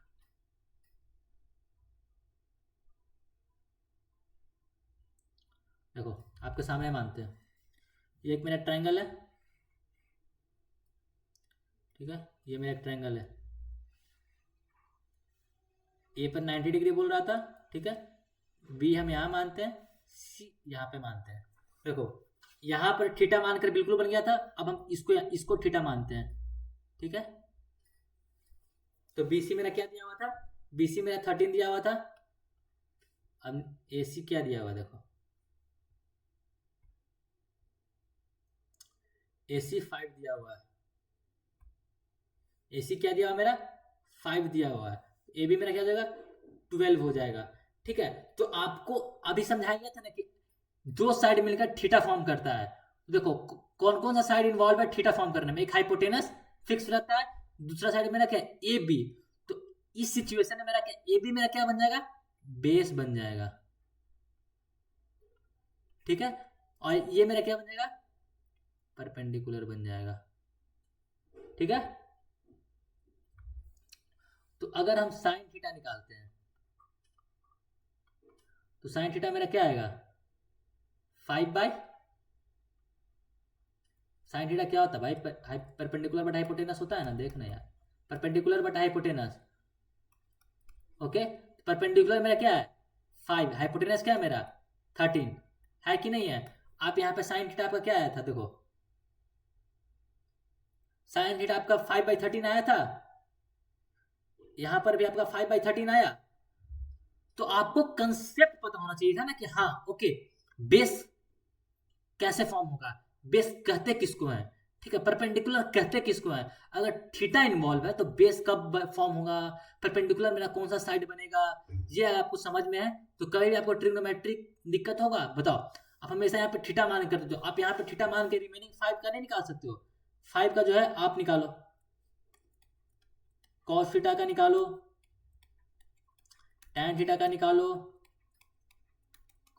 देखो आपके सामने मानते हैं, ये एक मेरा ट्रायंगल है, ठीक है, ये मेरा एक ट्रायंगल है, ए पर 90 डिग्री बोल रहा था, ठीक है। बी हम यहाँ मानते हैं, सी यहाँ पे मानते हैं। देखो यहाँ पर थीटा मानकर बिल्कुल बन गया था, अब हम इसको थीटा मानते हैं, ठीक है। तो बीसी मेरा क्या दिया हुआ था, बीसी मेरा 13 दिया हुआ था। अब एसी क्या दिया हुआ देखो, एसी 5 दिया हुआ है, एसी क्या दिया हुआ मेरा 5 दिया हुआ है, ए बी मेरा क्या हो जाएगा 12 हो जाएगा, ठीक है। तो आपको अभी समझाया गया था ना कि दो साइड मिलकर थीटा फॉर्म करता है। देखो कौन कौन सा साइड इन्वॉल्व है थीटा फॉर्म करने में, एक हाइपोटेनस फिक्स रहता है, दूसरा साइड मेरा क्या ए बी। तो इस सिचुएशन में मेरा क्या ए बी मेरा क्या बन जाएगा बेस बन जाएगा, ठीक है। और ये मेरा क्या बन जाएगा परपेंडिकुलर बन जाएगा, ठीक है। तो अगर हम साइन थीटा निकालते हैं तो साइन थीटा मेरा क्या आएगा 5 बाई, साइन थीटा क्या होता है भाई परपेंडिकुलर बट हाइपोटेनस होता है ना, देखना यार perpendicular but hypotenuse, okay. Perpendicular मेरा क्या है 5, हाइपोटेनस क्या है मेरा 13, है कि नहीं है। आप यहाँ पे साइन थीटा आपका क्या आया था देखो, साइन थीटा आपका 5/13 आया था, यहाँ पर भी आपका 5/13 आया। तो आपको कंसेप्ट पता होना चाहिए था ना कि हाँ ओके बेस कैसे फॉर्म होगा, बेस कहते किसको है, ठीक है, परपेंडिकुलर कहते किसको है। अगर थीटा इन्वॉल्व है तो बेस कब फॉर्म होगा, परपेंडिकुलर मेरा कौन सा साइड बनेगा, ये आपको समझ में है। तो कभी भी आपको ट्रिग्नोमेट्रिक दिक्कत होगा बताओ, आप हमेशा यहाँ पे थीटा मान कर दो, आप यहाँ पे थीटा मान के रिमेनिंग 5 का नहीं निकाल सकते हो, 5 का जो है आप निकालो, कॉस थीटा का निकालो, टैन थीटा का निकालो,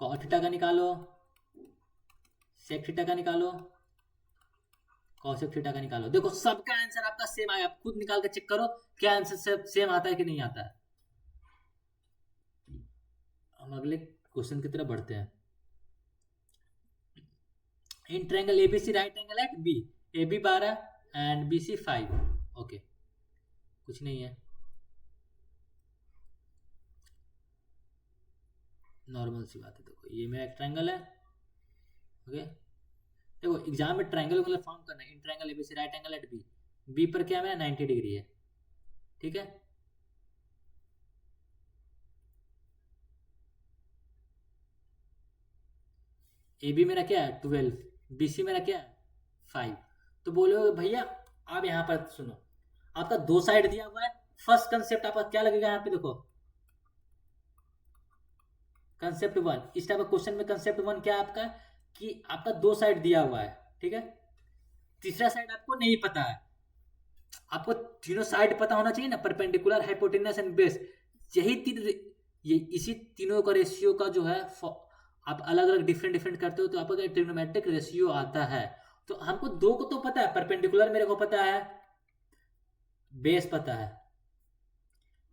कॉट थीटा का निकालो, सेक थीटा का निकालो, कॉसेक थीटा का निकालो। देखो सबका आंसर आपका सेम आएगा, आप खुद निकाल के चेक करो क्या आंसर सेम आता है कि नहीं आता है। हम अगले क्वेश्चन की तरफ बढ़ते हैं। In triangle ABC right angle at B, A B 12 and B C 5, okay कुछ नहीं है, नॉर्मल सी बात है। देखो ये मेरा एक ट्रायंगल है, ओके, देखो एग्जाम में ट्रायंगल मतलब फॉर्म करना है, in triangle ABC right angle at B, B पर क्या है 90 डिग्री है, ठीक है। ए बी मेरा क्या है 12, बी सी मेरा क्या है 5। तो बोलो भैया आप यहाँ पर सुनो, आपका दो साइड दिया हुआ है, फर्स्ट कंसेप्ट आपका क्या लगेगा यहाँ पे देखो, कंसेप्ट वन, इस टाइप का क्वेश्चन में कंसेप्ट वन क्या है आपका, कि आपका दो साइड दिया हुआ है, ठीक है। तीसरा साइड आपको नहीं पता है, आपको तीनों साइड पता होना चाहिए ना, परपेंडिकुलर, हाइपोटेनस एंड बेस, यही तीन, ये इसी तीनों का रेशियो का जो है आप अलग अलग डिफरेंट डिफरेंट करते हो तो आपको ट्रिग्नोमेट्रिक रेशियो आता है। तो हमको दो को तो पता है, परपेंडिकुलर मेरे को पता है, बेस पता है,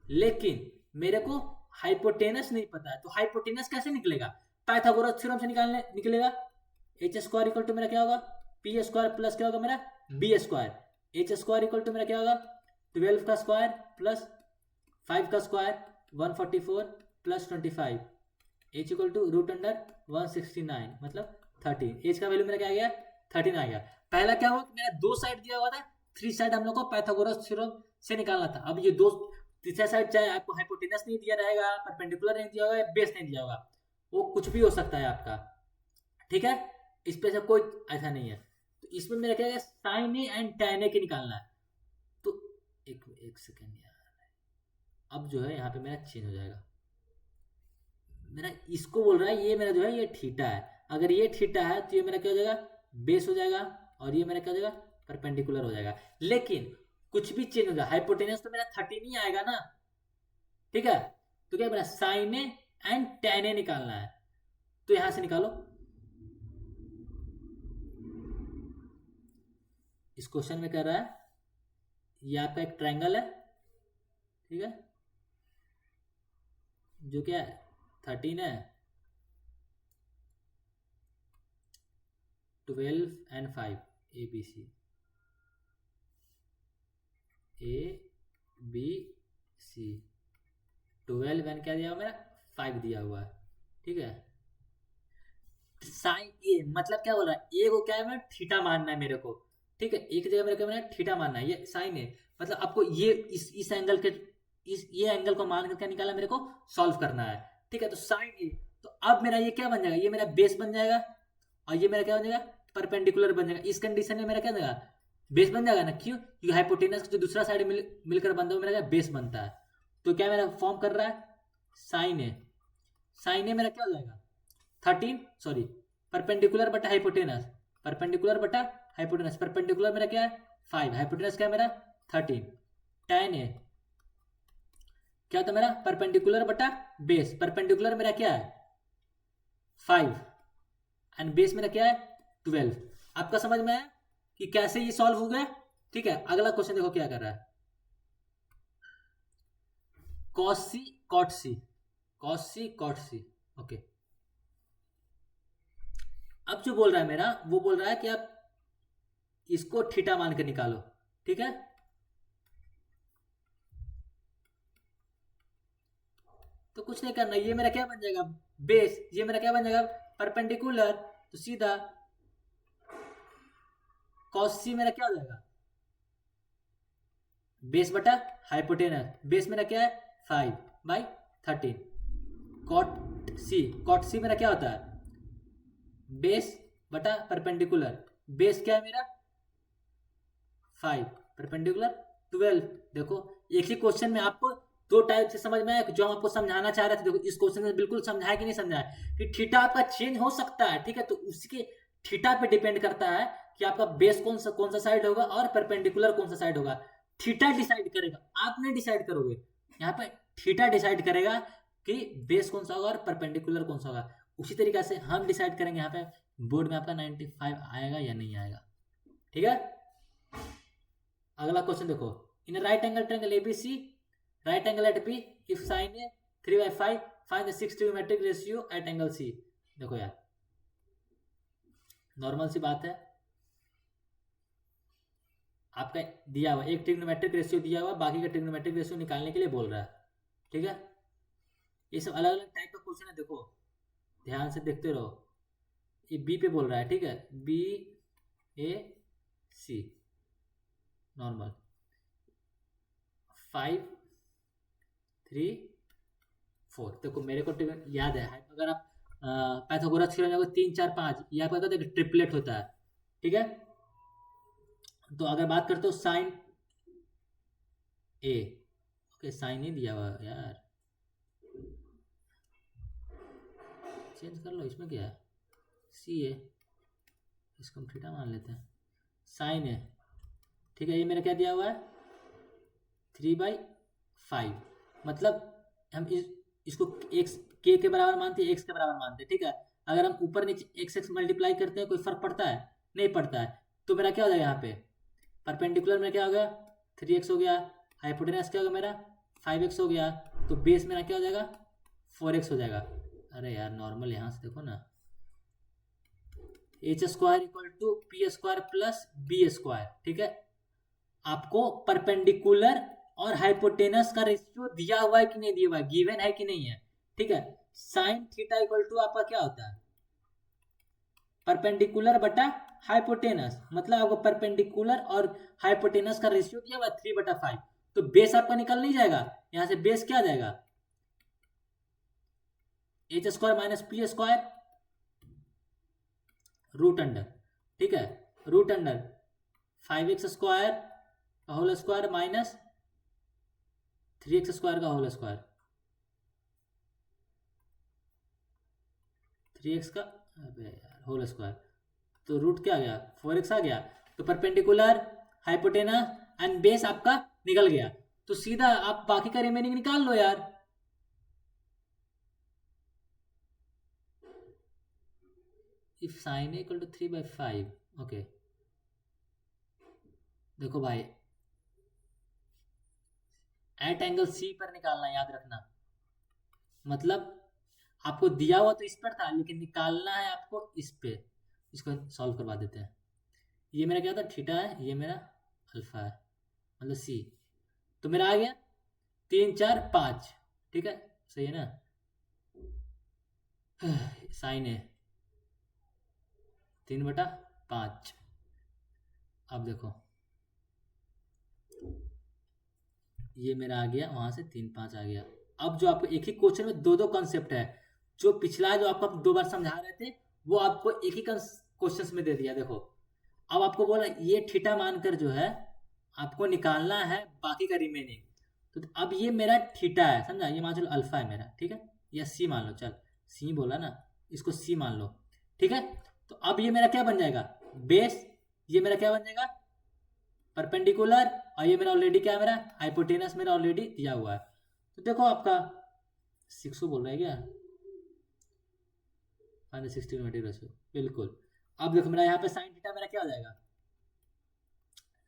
लेकिन मेरे को हाइपोटेनस नहीं पता है। तो हाइपोटेनस कैसे निकलेगा, पाइथागोरस थ्योरम से निकलेगा। एच स्क्वायर इक्वल टू मेरा क्या होगा, पी स्क्वायर प्लस क्या होगा मेरा B square, H square equal to मेरा क्या होगा 12 का स्क्वायर प्लस 5 का square 144 plus 25, H equal to root under 169 मतलब 13, एच का वैल्यू मेरा क्या आ गया 13 आ गया। पहला क्या हुआ, मेरा दो साइड दिया हुआ था, थ्री साइड हम लोग को पाइथागोरस थ्योरम से निकालना था। अब ये दो तीसरा साइड चाहे आपको हाइपोटेनस नहीं दिया रहेगा, परपेंडिकुलर नहीं दिया होगा, बेस नहीं दिया होगा, वो कुछ भी हो सकता है आपका, ठीक है। इस पे से कोई ऐसा नहीं है। तो इसमें मेरा क्या है sign A and tan A के निकालना है। तो एक सेकेंड यार, अब जो है यहाँ पे मेरा चेंज हो जाएगा, मेरा इसको बोल रहा है ये मेरा जो है ये थीटा है, अगर ये थीटा है तो ये मेरा क्या हो जाएगा बेस हो जाएगा, और ये मेरा क्या हो जाएगा परपेंडिकुलर हो जाएगा। लेकिन कुछ भी चेंज हो जाए, हाइपोटेनस तो मेरा 30 नहीं आएगा ना, ठीक है। तो क्या मेरा sign A and tan A निकालना है, तो यहां से निकालो। इस क्वेश्चन में कर रहा है ये आपका एक ट्रायंगल है, ठीक है, जो क्या है 13 है, 12 and 5, A B C, A B C, 12 and क्या दिया हुआ मेरा 5 दिया हुआ है, ठीक है। साइन ए मतलब क्या बोल रहा है, ए को क्या है मेरा थीटा मानना है मेरे को, ठीक है, एक जगह मेरे को मेरा थीटा मानना है, ये साइन ए मतलब आपको ये इस एंगल के ये एंगल को मान कर क्या निकाला मेरे को सॉल्व करना है, ठीक है। तो साइन ए, तो अब मेरा ये क्या बन जाएगा, ये मेरा बेस बन जाएगा, और ये मेरा क्या बन जाएगा परपेंडिकुलर बन जाएगा। इस कंडीशन में मेरा क्या बन जाएगा बेस बन जाएगा ना, क्यों, क्योंकि हाइपोटेनस जो दूसरा साइड मिलकर बनता है मेरा क्या बेस बनता है। तो क्या मेरा फॉर्म कर रहा है साइन ए, साइन ए मेरा क्या हो जाएगा 13 सॉरी परपेंडिकुलर बटा हाइपोटेनस, परपेंडिकुलर बटा हाइपोटेनस, परपेंडिकुलर मेरा क्या है 5, हाइपोटेनस क्या है मेरा 13, tan ए क्या था मेरा परपेंडिकुलर बटा बेस, परपेंडिकुलर मेरा क्या है 5 एंड बेस मेरा क्या है 12। आपका समझ में आया कि कैसे ये सॉल्व हो गया, ठीक है। अगला क्वेश्चन देखो क्या कर रहा है, cos c cot c, cos c cot c, okay. अब जो बोल रहा है मेरा वो बोल रहा है कि आप इसको थीटा मान के निकालो, ठीक है। तो कुछ नहीं करना, ये मेरा क्या बन जाएगा बेस, ये मेरा क्या बन जाएगा परपेंडिकुलर, तो सीधा cos c मेरा क्या हो जाएगा बेस बटा हाइपोटेनस, बेस मेरा क्या है 5/13, cot c मेरा क्या होता है बेस बटा परपेंडिकुलर, बेस क्या है मेरा 5 परपेंडिकुलर 12। देखो एक ही क्वेश्चन में आपको दो टाइप से समझ में आया, जो हम आपको समझाना चाह रहे थे। देखो इस क्वेश्चन में बिल्कुल समझाया कि नहीं समझाया कि थीटा आपका चेंज हो सकता है, ठीक है। तो उसके थीटा पे डिपेंड करता है कि आपका बेस कौन सा साइड होगा और परपेंडिकुलर कौन सा साइड होगा। थीटा डिसाइड करेगा, आप नहीं डिसाइड करोगे, यहाँ पे थीटा डिसाइड करेगा कि बेस कौन सा होगा और परपेंडिकुलर कौन सा होगा। उसी तरीके से हम डिसाइड करेंगे यहाँ पे बोर्ड में आपका 95 आएगा या नहीं आएगा, ठीक है। अगला क्वेश्चन देखो, in right angle triangle ABC right angle at B if sine A 3/5 find the 6 trigonometric ratio at angle C. देखो यार नॉर्मल सी बात है, आपका दिया हुआ एक ट्रिग्नोमेट्रिक रेशियो दिया हुआ, बाकी का ट्रिग्नोमेट्रिक रेशियो निकालने के लिए बोल रहा है, ठीक है। ये सब अलग अलग टाइप का क्वेश्चन है, देखो ध्यान से देखते रहो। ये बी पे बोल रहा है, ठीक है, बी ए सी नॉर्मल 5 3 4। देखो मेरे को याद है अगर आप पैथागोरस थ्योरम 3 4 5 ये आपका कहते हैं ट्रिपलेट होता है, ठीक है। तो अगर बात करते हो साइन ए, ओके साइन ही दिया हुआ यार, चेंज कर लो, इसमें क्या है, सी ए, इसको हम थीटा मान लेते हैं, साइन ए, ठीक है। ये मेरा क्या दिया हुआ है 3/5, मतलब हम इसको एक्स के बराबर मानते हैं, एक्स के बराबर मानते हैं, ठीक है। अगर हम ऊपर नीचे एक्स एक्स मल्टीप्लाई करते हैं कोई फर्क पड़ता है, नहीं पड़ता है। तो मेरा क्या हो जाएगा यहाँ पे परपेंडिकुलर में क्या हो गया 3x हो गया, हाइपोटेनस क्या होगा मेरा 5x हो गया, तो बेस मेरा क्या हो जाएगा 4x हो जाएगा। अरे यार नॉर्मल यहाँ से देखो ना, h square equal to P square plus B square, ठीक है। आपको परपेंडिकुलर और हाइपोटेनस का रेशियो दिया हुआ है कि नहीं दिया हुआ है, गिवन है कि नहीं है, ठीक है। साइन थीटा इक्वल टू आपका क्या होता है परपेंडिकुलर बटा हाइपोटेनस, मतलब आपको परपेंडिकुलर और हाइपोटेनस का रेशियो दिया हुआ 3/5, तो बेस आपका निकल नहीं जाएगा, यहां से बेस क्या आ जाएगा H square minus P square root under, ठीक है, रूट अंडर 5x स्क्वायर का whole square minus 3x square का होल स्क्वायर, 3x का होल स्क्वायर, तो रूट क्या आ गया 4x आ गया। तो परपेंडिकुलर हाइपोटेनस एंड बेस आपका निकल गया, तो सीधा आप बाकी का रिमेनिंग निकाल लो यार। If sine equal to 3/5, okay देखो भाई एट एंगल सी पर निकालना, याद रखना, मतलब आपको दिया हुआ तो इस पर था लेकिन निकालना है आपको इस पे। इसको सॉल्व करवा देते हैं। ये मेरा क्या था थीटा है, ये मेरा अल्फा है, मतलब सी, तो मेरा आ गया 3 4 5, ठीक है, सही है ना। साइन है 3/5। अब देखो ये मेरा आ गया, वहां से 3 5 आ गया। अब जो आपको एक ही क्वेश्चन में दो दो कंसेप्ट है, जो पिछला जो आपको 2 बार समझा रहे थे वो आपको एक ही क्वेश्चन में दे दिया। देखो अब आपको बोला ये थीटा मानकर जो है आपको निकालना है बाकी का रिमेनिंग, तो अब ये मेरा थीटा है, समझा, ये मान चलो अल्फा है मेरा, ठीक है, या सी मान लो, चल सी बोला ना, इसको सी मान लो, ठीक है। तो अब ये मेरा क्या बन जाएगा बेस, ये मेरा क्या बन जाएगा परपेंडिकुलर, और ये मेरा ऑलरेडी क्या है मेरा हाइपोटेनस मेरा ऑलरेडी दिया हुआ है। तो देखो आपका 6 बोल रहा है क्या -16 बिल्कुल। अब देखो मेरा यहाँ पे साइन थीटा मेरा क्या हो जाएगा,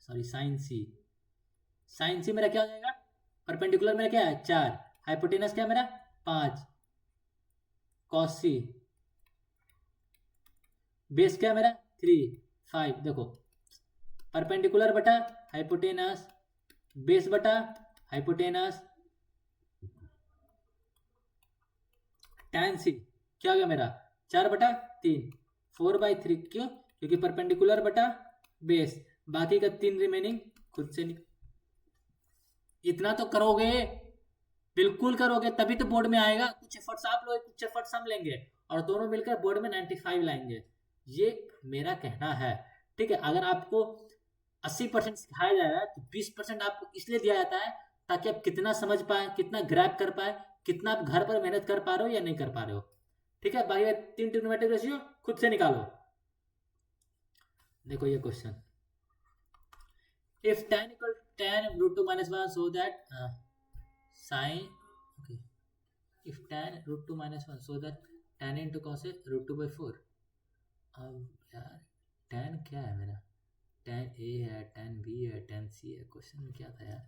सॉरी साइन सी, साइन सी मेरा क्या हो जाएगा परपेंडिकुलर मेरा क्या है 4, हाइपोटेनस क्या मेरा 5, कॉस सी, बेस क्या मेरा 3 5। देखो परपेंडिकुलर बटा हाइपोटेनस, बेस बटा हाइपोटेनस, tan सी क्या हो गया मेरा 4/3, 4/3, क्यों, क्योंकि परपेंडिकुलर बटा बेस, बाकी का 3 रिमेनिंग खुद से इतना तो करोगे, बिल्कुल करोगे तभी तो बोर्ड में आएगा। कुछ एफर्ट्स आप लोग, कुछ एफर्ट्स हम लेंगे और दोनों मिलकर बोर्ड में 95 लाएंगे, ये मेरा कहना है, ठीक है। अगर आपको 80% सिखाया जा रहा है तो 20% आपको इसलिए दिया जाता है ताकि आप कितना समझ पाए, कितना ग्रैब कर पाए, कितना आप घर पर मेहनत कर पा रहे हो या नहीं कर पा रहे हो, ठीक है। बाकी 3 ट्रिग्नोमेट्रिक रेशियो खुद से निकालो। देखो ये question, if tan equal tan √2 - 1 so that sin, okay, if tan √2 - 1 so that tan into cos a √2/4। अब यार tan क्या है मेरा, tan a है, tan b है, tan c है, क्वेश्चन में क्या था यार,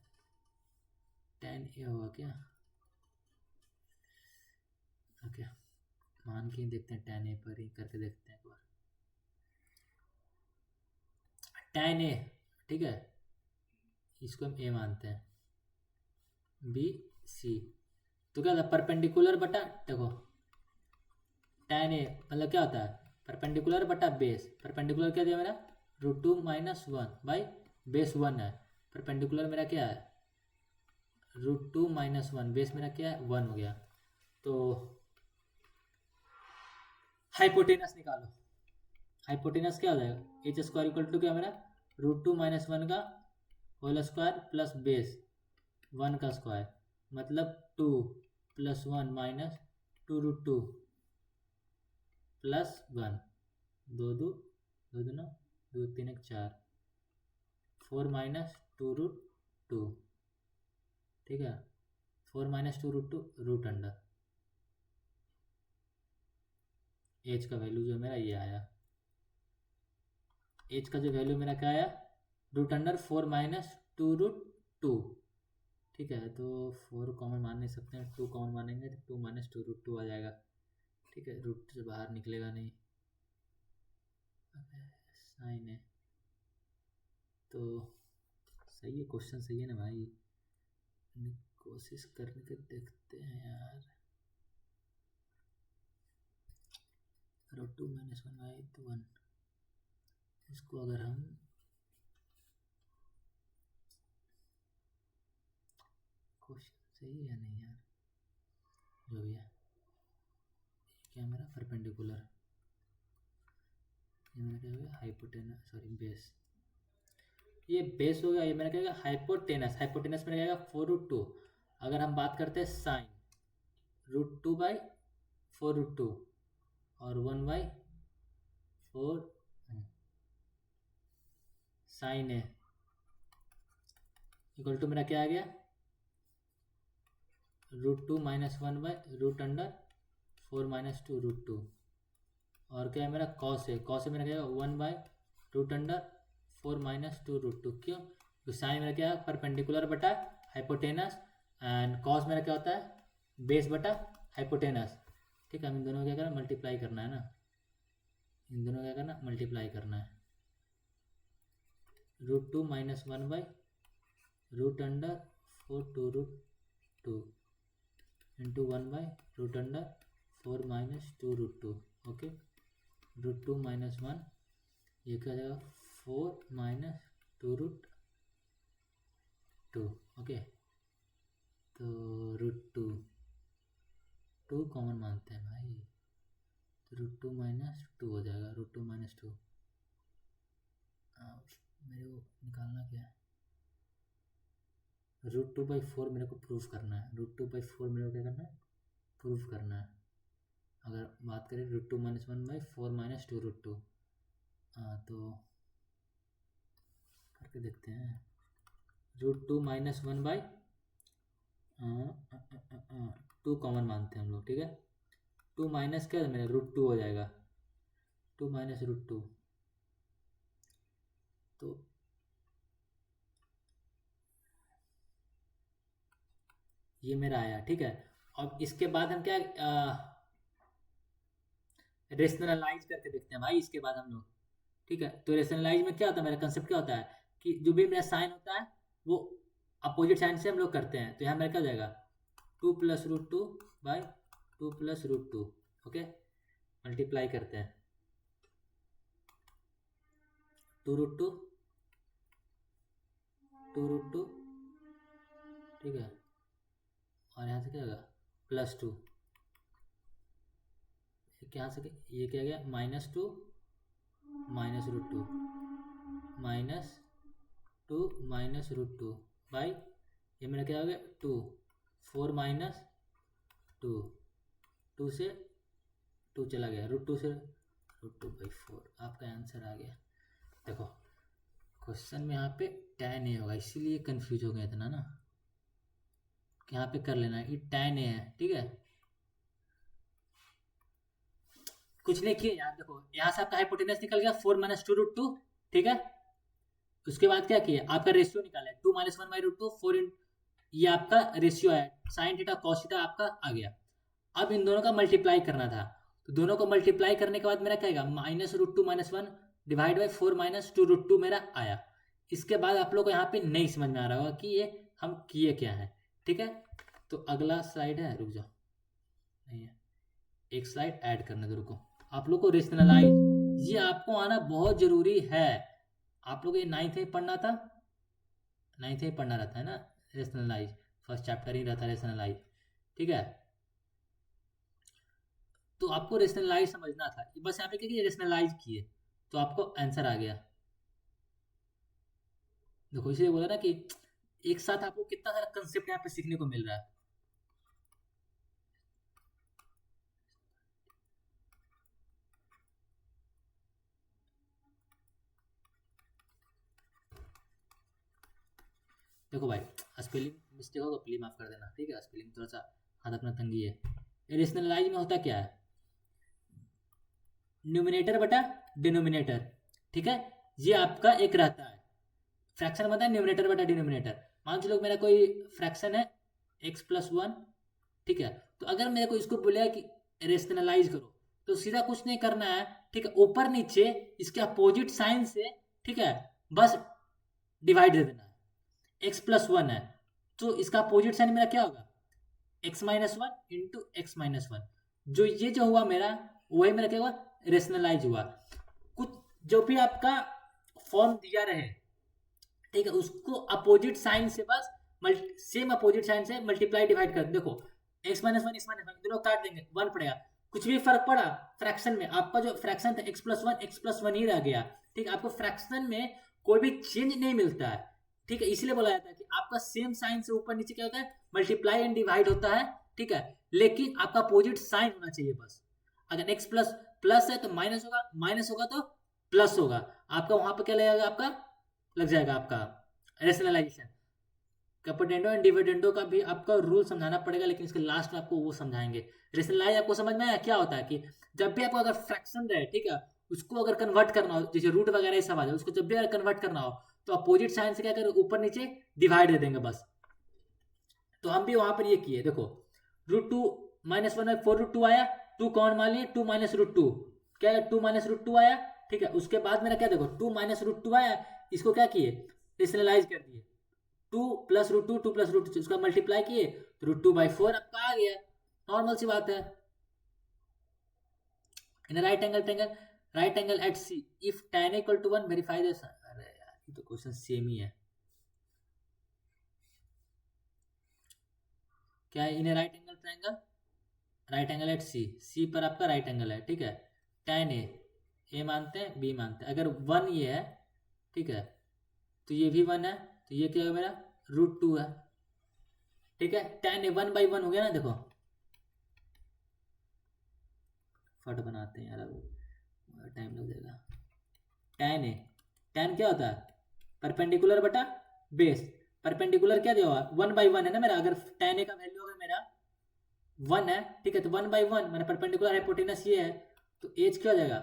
tan a होगा क्या, ओके मान के देखते हैं, tan a पर ही करके देखते हैं एक बार, tan a, ठीक है, इसको हम a मानते हैं, b c, तो क्या था परपेंडिकुलर बटा, देखो tan a मतलब क्या होता है परपेंडिकुलर बटा बेस, परपेंडिकुलर क्या दिया मेरा √2 - 1 भाई बेस 1 है, परपेंडिकुलर मेरा क्या है √2 - 1, बेस मेरा क्या है 1 हो गया। तो हाइपोटेनस निकालो, हाइपोटेनस क्या हो जाएगा h² इक्वल टू क्या मेरा √2 - 1 का होल स्क्वायर प्लस बेस 1 का स्क्वायर, मतलब 2 + 1 - 2√2 प्लस 1, 2 2 2 2 2 3 1 4, 4 - 2√2, ठीक है, 4 - 2√2 रूट अंडर एच का वैल्यू जो मेरा ये आया, एच का जो वैल्यू मेरा क्या आया √4 - 2√2, ठीक है। तो 4 कॉमन मान नहीं सकते हैं, 2 कॉमन मानेंगे तो 2 - 2√2 आ जाएगा, ठीक है, रूट से बाहर निकलेगा नहीं, साइन है। तो सही है, क्वेश्चन सही है ना भाई, कोशिश करने के देखते हैं यार। √2 - 1/1, इसको अगर हम क्वेश्चन सही है या नहीं यार, जो भी है क्या मेरा परपेंडिकुलर, ये मेरा क्या हो गया हाइपोटेनस, सॉरी बेस, ये बेस हो गया, ये मेरा क्या होगा हाइपोटेनस, हाइपोटेनस मेरा क्या होगा 4√2। अगर हम बात करते हैं साइन √2/4√2 और 1/4 साइन है इक्वल टू मेरा क्या आ गया √2 - 1/√4 - 2√2, और क्या है मेरा कॉस है, कॉस है मेरा क्या है 1/√4 - 2√2, क्यों तो साइन मेरा क्या है परपेंडिकुलर बटा हाइपोटेनस, एंड कॉस मेरा क्या होता है बेस बटा हाइपोटेनस, ठीक है। हम इन दोनों को क्या करना मल्टीप्लाई करना है ना, इन दोनों को क्या करना मल्टीप्लाई करना है, √2 - 1/√4 इंटू 1/√4 - 2√2, ओके। √2 - 1, ये क्या हो जाएगा 4 - 2√2, ओके। तो √2 कॉमन मानते हैं भाई, तो √2 - 2 हो जाएगा, √2 - 2, मेरे को निकालना क्या है √2/4 मेरे को प्रूफ करना है, √2/4 मेरे को क्या करना है प्रूफ करना है। अगर बात करें √2 - 1/4 - 2√2, तो करके देखते हैं, √2 - 1/2 कॉमन मानते हैं हम लोग, ठीक है। 2 माइनस क्या मेरा √2 हो जाएगा, 2 - √2, तो ये मेरा आया, ठीक है। अब इसके बाद हम क्या रेशनलाइज करके देखते हैं भाई, इसके बाद हम लोग, ठीक है। तो रेशनलाइज में क्या होता है, मेरा कंसेप्ट क्या होता है कि जो भी मेरा साइन होता है वो अपोजिट साइन से हम लोग करते हैं, तो यहाँ मेरा क्या हो जाएगा 2 + √2/2 + √2, ओके। मल्टीप्लाई करते हैं 2√2 2√2, ठीक है, और यहाँ से क्या होगा +2, यहाँ से ये क्या गया -2 - √2 -2 - √2 बाई, ये मेरा क्या हो गया 2 4 - 2, 2 से 2 चला गया, √2 से √2/4, आपका आंसर आ गया। देखो क्वेश्चन में यहाँ पे tan a होगा, इसीलिए कंफ्यूज हो गया इतना ना, यहाँ पे कर लेना ये tan a है, ठीक है। कुछ नहीं किए यार, देखो यहाँ से आपका हाइपोटेनस निकल गया 4 - 2√2, ठीक है। उसके बाद क्या किया आपका रेशियो निकाला है 2 - 1/√2 4, ये आपका रेशियो है, साइन थीटा कॉस थीटा आपका आ गया। अब इन दोनों का मल्टीप्लाई करना था, तो दोनों को मल्टीप्लाई करने के बाद मेरा क्या आएगा -√2 - 1 डिवाइड बाई 4 - 2√2 मेरा आया। इसके बाद आप लोग को यहाँ पे नहीं समझ में आ रहा होगा कि ये हम किए क्या है, ठीक है। तो अगला स्लाइड है, रुक जाओ, नहीं है, एक स्लाइड ऐड करने दो, रुको। आप लोग को रेशनलाइज ये आपको आना बहुत जरूरी है, आप लोग ये 9th में पढ़ना था, 9th में पढ़ना रहता है ना, रेशनलाइज, फर्स्ट चैप्टर ही रहता है रेशनलाइज, ठीक है। तो आपको रेशनलाइज समझना था, बस यहाँ पे क्या रेशनलाइज किए तो आपको आंसर आ गया। देखो इसलिए बोला ना कि एक साथ आपको कितना सारा कंसेप्ट यहाँ पे सीखने को मिल रहा है। देखो भाई, स्पेलिंग मिस्टेक होगा प्लीज माफ कर देना, ठीक है। स्पेलिंग थोड़ा सा हाथ अपना तंगी है। रेशनलाइज में होता क्या है, न्यूमिनेटर बटा डिनोमिनेटर, ठीक है। ये आपका एक रहता है, फ्रैक्शन बता है न्यूमिनेटर बटा डिनोमिनेटर। मान लो मेरा कोई फ्रैक्शन है x+1, ठीक है। तो अगर मेरे को इसको बोलेगा कि रेशनलाइज करो तो सीधा कुछ नहीं करना है, ठीक है। ऊपर नीचे इसके अपोजिट साइन से, ठीक है, बस डिवाइड दे देना है। x+1 है तो इसका अपोजिट साइन मेरा क्या होगा, x-1 इंटू x-1। जो ये जो हुआ मेरा, वही मेरा क्या हुआ, रेशनलाइज हुआ। कुछ जो भी आपका फॉर्म दिया रहे, ठीक है, उसको अपोजिट साइन से बस सेम अपोजिट साइन से मल्टीप्लाई डिवाइड कर। देखो x-1 x-1 दोनों काट देंगे, 1 पड़ेगा, कुछ भी फर्क पड़ा फ्रैक्शन में, आपका जो फ्रैक्शन था x+1 ही रह गया, ठीक है। आपको फ्रैक्शन में कोई भी चेंज नहीं मिलता है, ठीक है। इसलिए बोला जाता है कि आपका सेम साइन से ऊपर नीचे क्या होता है, मल्टीप्लाई एंड डिवाइड होता है, ठीक है। लेकिन आपका अपोजिट साइन होना चाहिए बस। अगर x प्लस प्लस है तो माइनस होगा, माइनस होगा तो प्लस होगा, आपका वहां पर क्या लगेगा, आपका लग जाएगा आपका रेशनलाइजेशन। कैपिटेंडो एंड डिविडेंडो का भी आपका रूल समझाना पड़ेगा, लेकिन इसके लास्ट में आपको वो समझाएंगे। रेशनलाइज आपको समझ में आया क्या होता है, कि जब भी आपको अगर फ्रैक्शन रहे, ठीक है, उसको अगर कन्वर्ट करना हो, जैसे रूट वगैरह सब आ जाए, उसको जब भी अगर कन्वर्ट करना हो तो अपोजिट साइन से क्या करें, ऊपर नीचे डिवाइड दे देंगे बस। तो हम भी वहां पर ये किए, देखो √2 -1 है, 4√2 आया, 2 कौन मान लिए, 2 -√2, क्या है 2 -√2 आया, ठीक है। उसके बाद मेरा क्या, देखो 2 -√2 आया, इसको क्या किए, रेशनलाइज कर दिए, 2 + √2 2 + √2 उसका मल्टीप्लाई किए तो √2/4 आपका आ गया, नॉर्मल सी बात है। In right angle at C if tan = 1 verify this. अरे यार ये तो क्वेश्चन सेम ही है, क्या है, इन राइट एंगल एट सी, सी पर आपका राइट एंगल है, ठीक है। tan ए मानते हैं, बी मानते हैं, अगर 1 ये है, ठीक है, तो ये भी 1 है, तो ये क्या है मेरा √2 है, ठीक है। tan A 1/1 हो गया ना, देखो फट बनाते हैं यार, अब टाइम लग जाएगा। tan क्या होता है, परपेंडिकुलर बटा बेस। परपेंडिकुलर क्या दिया हुआ, 1/1 है ना मेरा, अगर tan A का वैल्यू अगर मेरा 1 है, ठीक है, तो 1/1 मेरा परपेंडिकुलर हाइपोटेनस ये है, तो एज क्या हो जाएगा,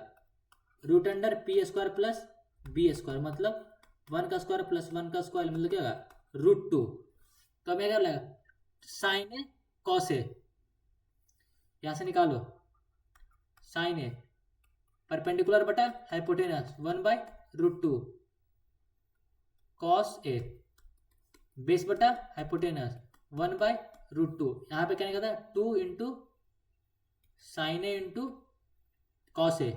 √p² प्लस b², मतलब 1 का स्क्वायर प्लस 1 का स्क्वायर, मतलब क्या होगा √2। तो हमें क्या लगेगा, साइन ए कॉस ए, यहां से निकालो, साइन ए परपेंडिकुलर बटा हाइपोटेनस 1/√2 कॉस ए, बेस बटा हाइपोटेनस 1/√2। यहाँ पे क्या निकलता है, 2 into sine A into cos A,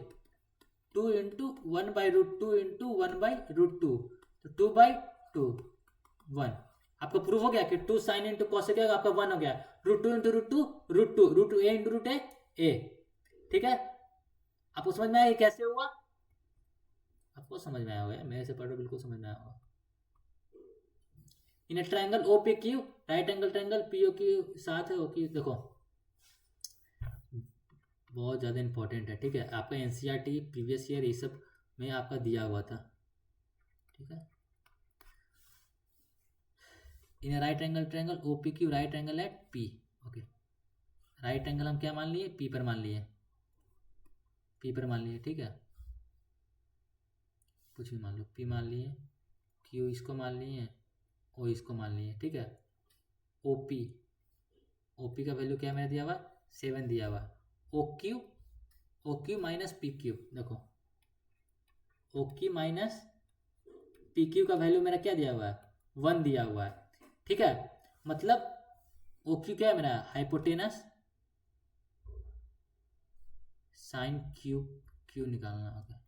2 into 1/√2 into 1/√2, तो 2/2 1। आपको प्रूफ हो गया कि 2 साइन इंटू कॉस क्या होगा, आपका 1 हो गया, √2 इंटू √2 √2 ए इंटू √a, ठीक है। आपको समझ में आया ये कैसे हुआ, आपको समझ में आया होगा, मेरे से पढ़ो बिल्कुल समझ में आया होगा। In triangle OPQ, right angle triangle POQ साथ है OQ, देखो बहुत ज़्यादा इंपॉर्टेंट है, ठीक है। आपका NCERT प्रीवियस ईयर ये सब में आपका दिया हुआ था, ठीक है। In right angle triangle OPQ right angle at P, okay. Right angle हम क्या मान लिए, P पर मान लिए, P पर मान लिए, ठीक है। कुछ भी मान लो, P मान लिए, Q इसको मान लिए, O इसको मान लिए, ठीक है। OP का वैल्यू क्या मैंने दिया हुआ, 7 दिया हुआ। OQ माइनस PQ, देखो OQ माइनस PQ का वैल्यू मेरा क्या दिया हुआ है, 1 दिया हुआ है, ठीक है। मतलब OQ क्या है मेरा, हाइपोटेनस साइन Q निकालना होगा,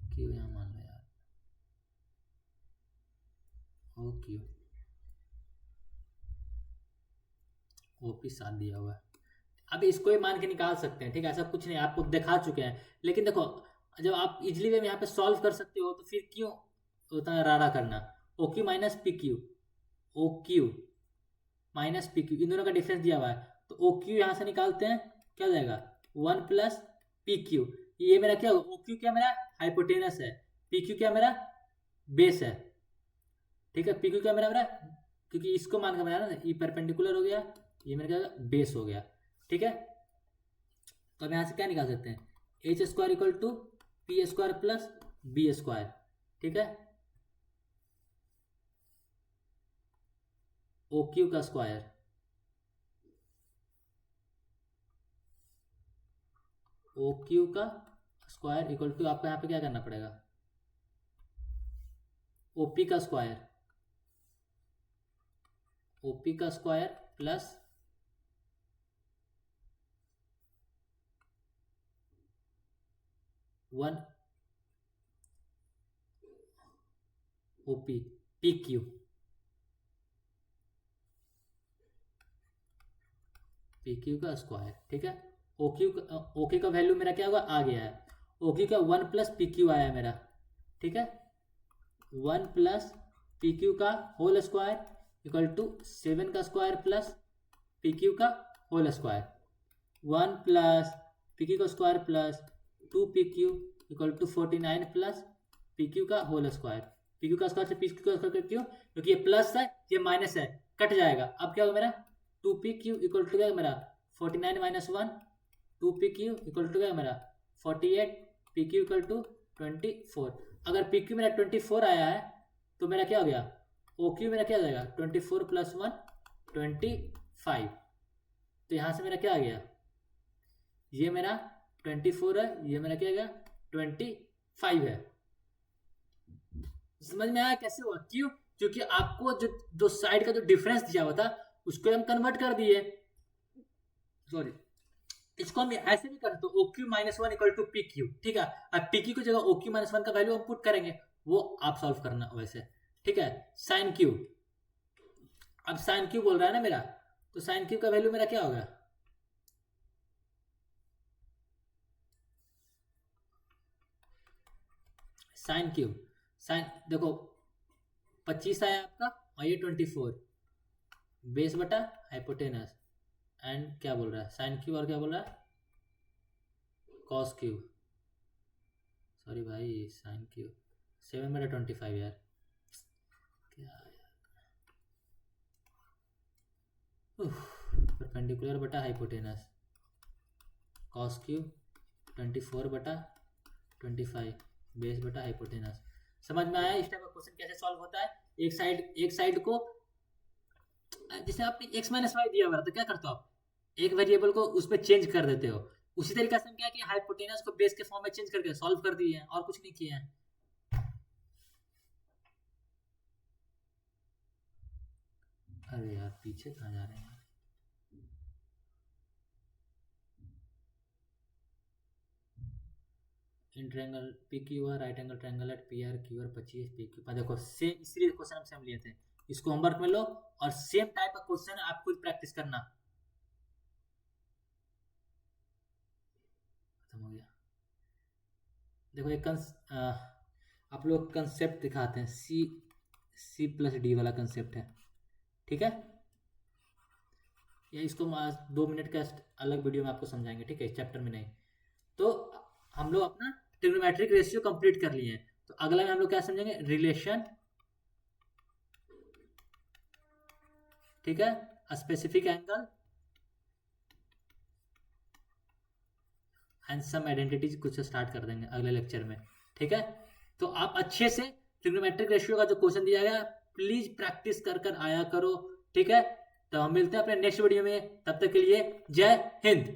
Q यहाँ मान लो यार, ओ क्यू ओपी 7 दिया हुआ है। अब इसको ही मान के निकाल सकते हैं, ठीक है, ऐसा कुछ नहीं, आपको दिखा चुके हैं। लेकिन देखो, जब आप इजली वे में यहाँ पे सॉल्व कर सकते हो तो फिर क्यों उतना रारा करना। O Q minus P Q, O Q minus P Q, इन दोनों का डिफरेंस दिया हुआ है, तो ओ क्यू यहाँ से निकालते हैं, क्या हो जाएगा 1 प्लस पी क्यू। ये मेरा क्या होगा, ओ क्यू क्या मेरा हाइपोटेनस है, पी क्यू क्या मेरा बेस है, ठीक है, पी क्यू क्या मेरा क्योंकि इसको मान के बनाया ना, ये परपेंडिकुलर हो गया, ये मेरा क्या बेस हो गया, ठीक है। तो अब यहाँ से क्या निकाल सकते हैं, H square equal to P square plus B square, ठीक है, ओ क्यू का स्क्वायर, ओ क्यू का स्क्वायर इक्वल टू आपको यहाँ पे क्या करना पड़ेगा, ओपी का स्क्वायर, ओपी का square plus one OP P Q, P Q का स्क्वायर, ठीक है। ओ क्यू ओ क्यू का वैल्यू मेरा क्या होगा आ गया है, ओ क्यू का 1 प्लस पी क्यू आया है मेरा, ठीक है, 1 प्लस पी क्यू का होल स्क्वायर इक्वल टू 7 का स्क्वायर प्लस पी क्यू का whole square, 1 plus P Q का square plus 2 P Q equal to 49 plus P Q का होल स्क्वायर, पी क्यू का स्क्वायर से पी क्यू का square क्यों, क्योंकि ये प्लस है ये माइनस है, कट जाएगा। अब क्या होगा मेरा 2 पी क्यू इक्वल टू क्या मेरा 49 minus 1, 2 P Q equal to क्या मेरा 48, पी क्यू इक्वल टू 24। अगर पी क्यू मेरा 24 आया है तो मेरा क्या हो गया, ओ क्यू मेरा क्या हो जाएगा 24 प्लस 1 25, तो यहाँ से मेरा क्या आ गया, ये मेरा 24 है, ये मेरा क्या आ गया 25 है। समझ में आया कैसे हुआ, क्यों, क्योंकि आपको जो साइड का जो डिफरेंस दिया हुआ था उसको हम कन्वर्ट कर दिए, सॉरी इसको हम ऐसे भी कर सकते O Q minus 1 equal to P Q, ठीक है। अब पी क्यू की जगह ओ क्यू माइनस 1 का वैल्यू हम पुट करेंगे, वो आप सॉल्व करना वैसे, ठीक है। साइन क्यू, अब साइन क्यू बोल रहा है ना मेरा, तो साइन क्यू का वैल्यू मेरा क्या होगा, साइन क्यू, साइन देखो 25 आया आपका और ये 24, बेस बटा हाइपोटेनस एंड क्या बोल रहा है साइन क्यू, और क्या बोल रहा है कॉस क्यू, सॉरी भाई साइन क्यू 7 बटा 25 यार, क्या यार परपेंडिकुलर बटा हाइपोटेनस, कॉस क्यू 24 बटा 25 बेस बटा हाइपोटेनस। समझ में आया इस टाइप का क्वेश्चन कैसे सॉल्व होता है। एक साइड को जैसे आपने x माइनस वाई दिया हुआ तो क्या करते हो आप, एक वेरिएबल को उस पर चेंज कर देते हो, उसी तरीके से हम क्या किया हाइपोटेनस को बेस के फॉर्म में चेंज करके सॉल्व कर दिए हैं, और कुछ नहीं किए हैं। अरे यार पीछे कहाँ जा रहे हैं, in triangle P Q R right angle triangle eight P R Q R 25 P Q, देखो सेम इसी क्वेश्चन हमसे हम लिए थे, इसको होमवर्क में लो और सेम टाइप का क्वेश्चन आप खुद प्रैक्टिस करना। खत्म हो गया। देखो एक आप लोग कंसेप्ट दिखाते हैं, सी प्लस डी वाला कंसेप्ट है, ठीक है, ये इसको 2 मिनट का अलग वीडियो में आपको समझाएंगे, ठीक है, इस चैप्टर में नहीं। तो हम लोग अपना ट्रिग्नोमेट्रिक रेशियो कंप्लीट कर लिए हैं, तो अगला में हम लोग क्या समझेंगे, रिलेशन, ठीक है, specific angle and some identities कुछ स्टार्ट कर देंगे अगले लेक्चर में, ठीक है। तो आप अच्छे से ट्रिग्नोमेट्रिक रेशियो का जो क्वेश्चन दिया गया प्लीज प्रैक्टिस कर कर आया करो, ठीक है। तो हम मिलते हैं अपने नेक्स्ट वीडियो में, तब तक के लिए जय हिंद।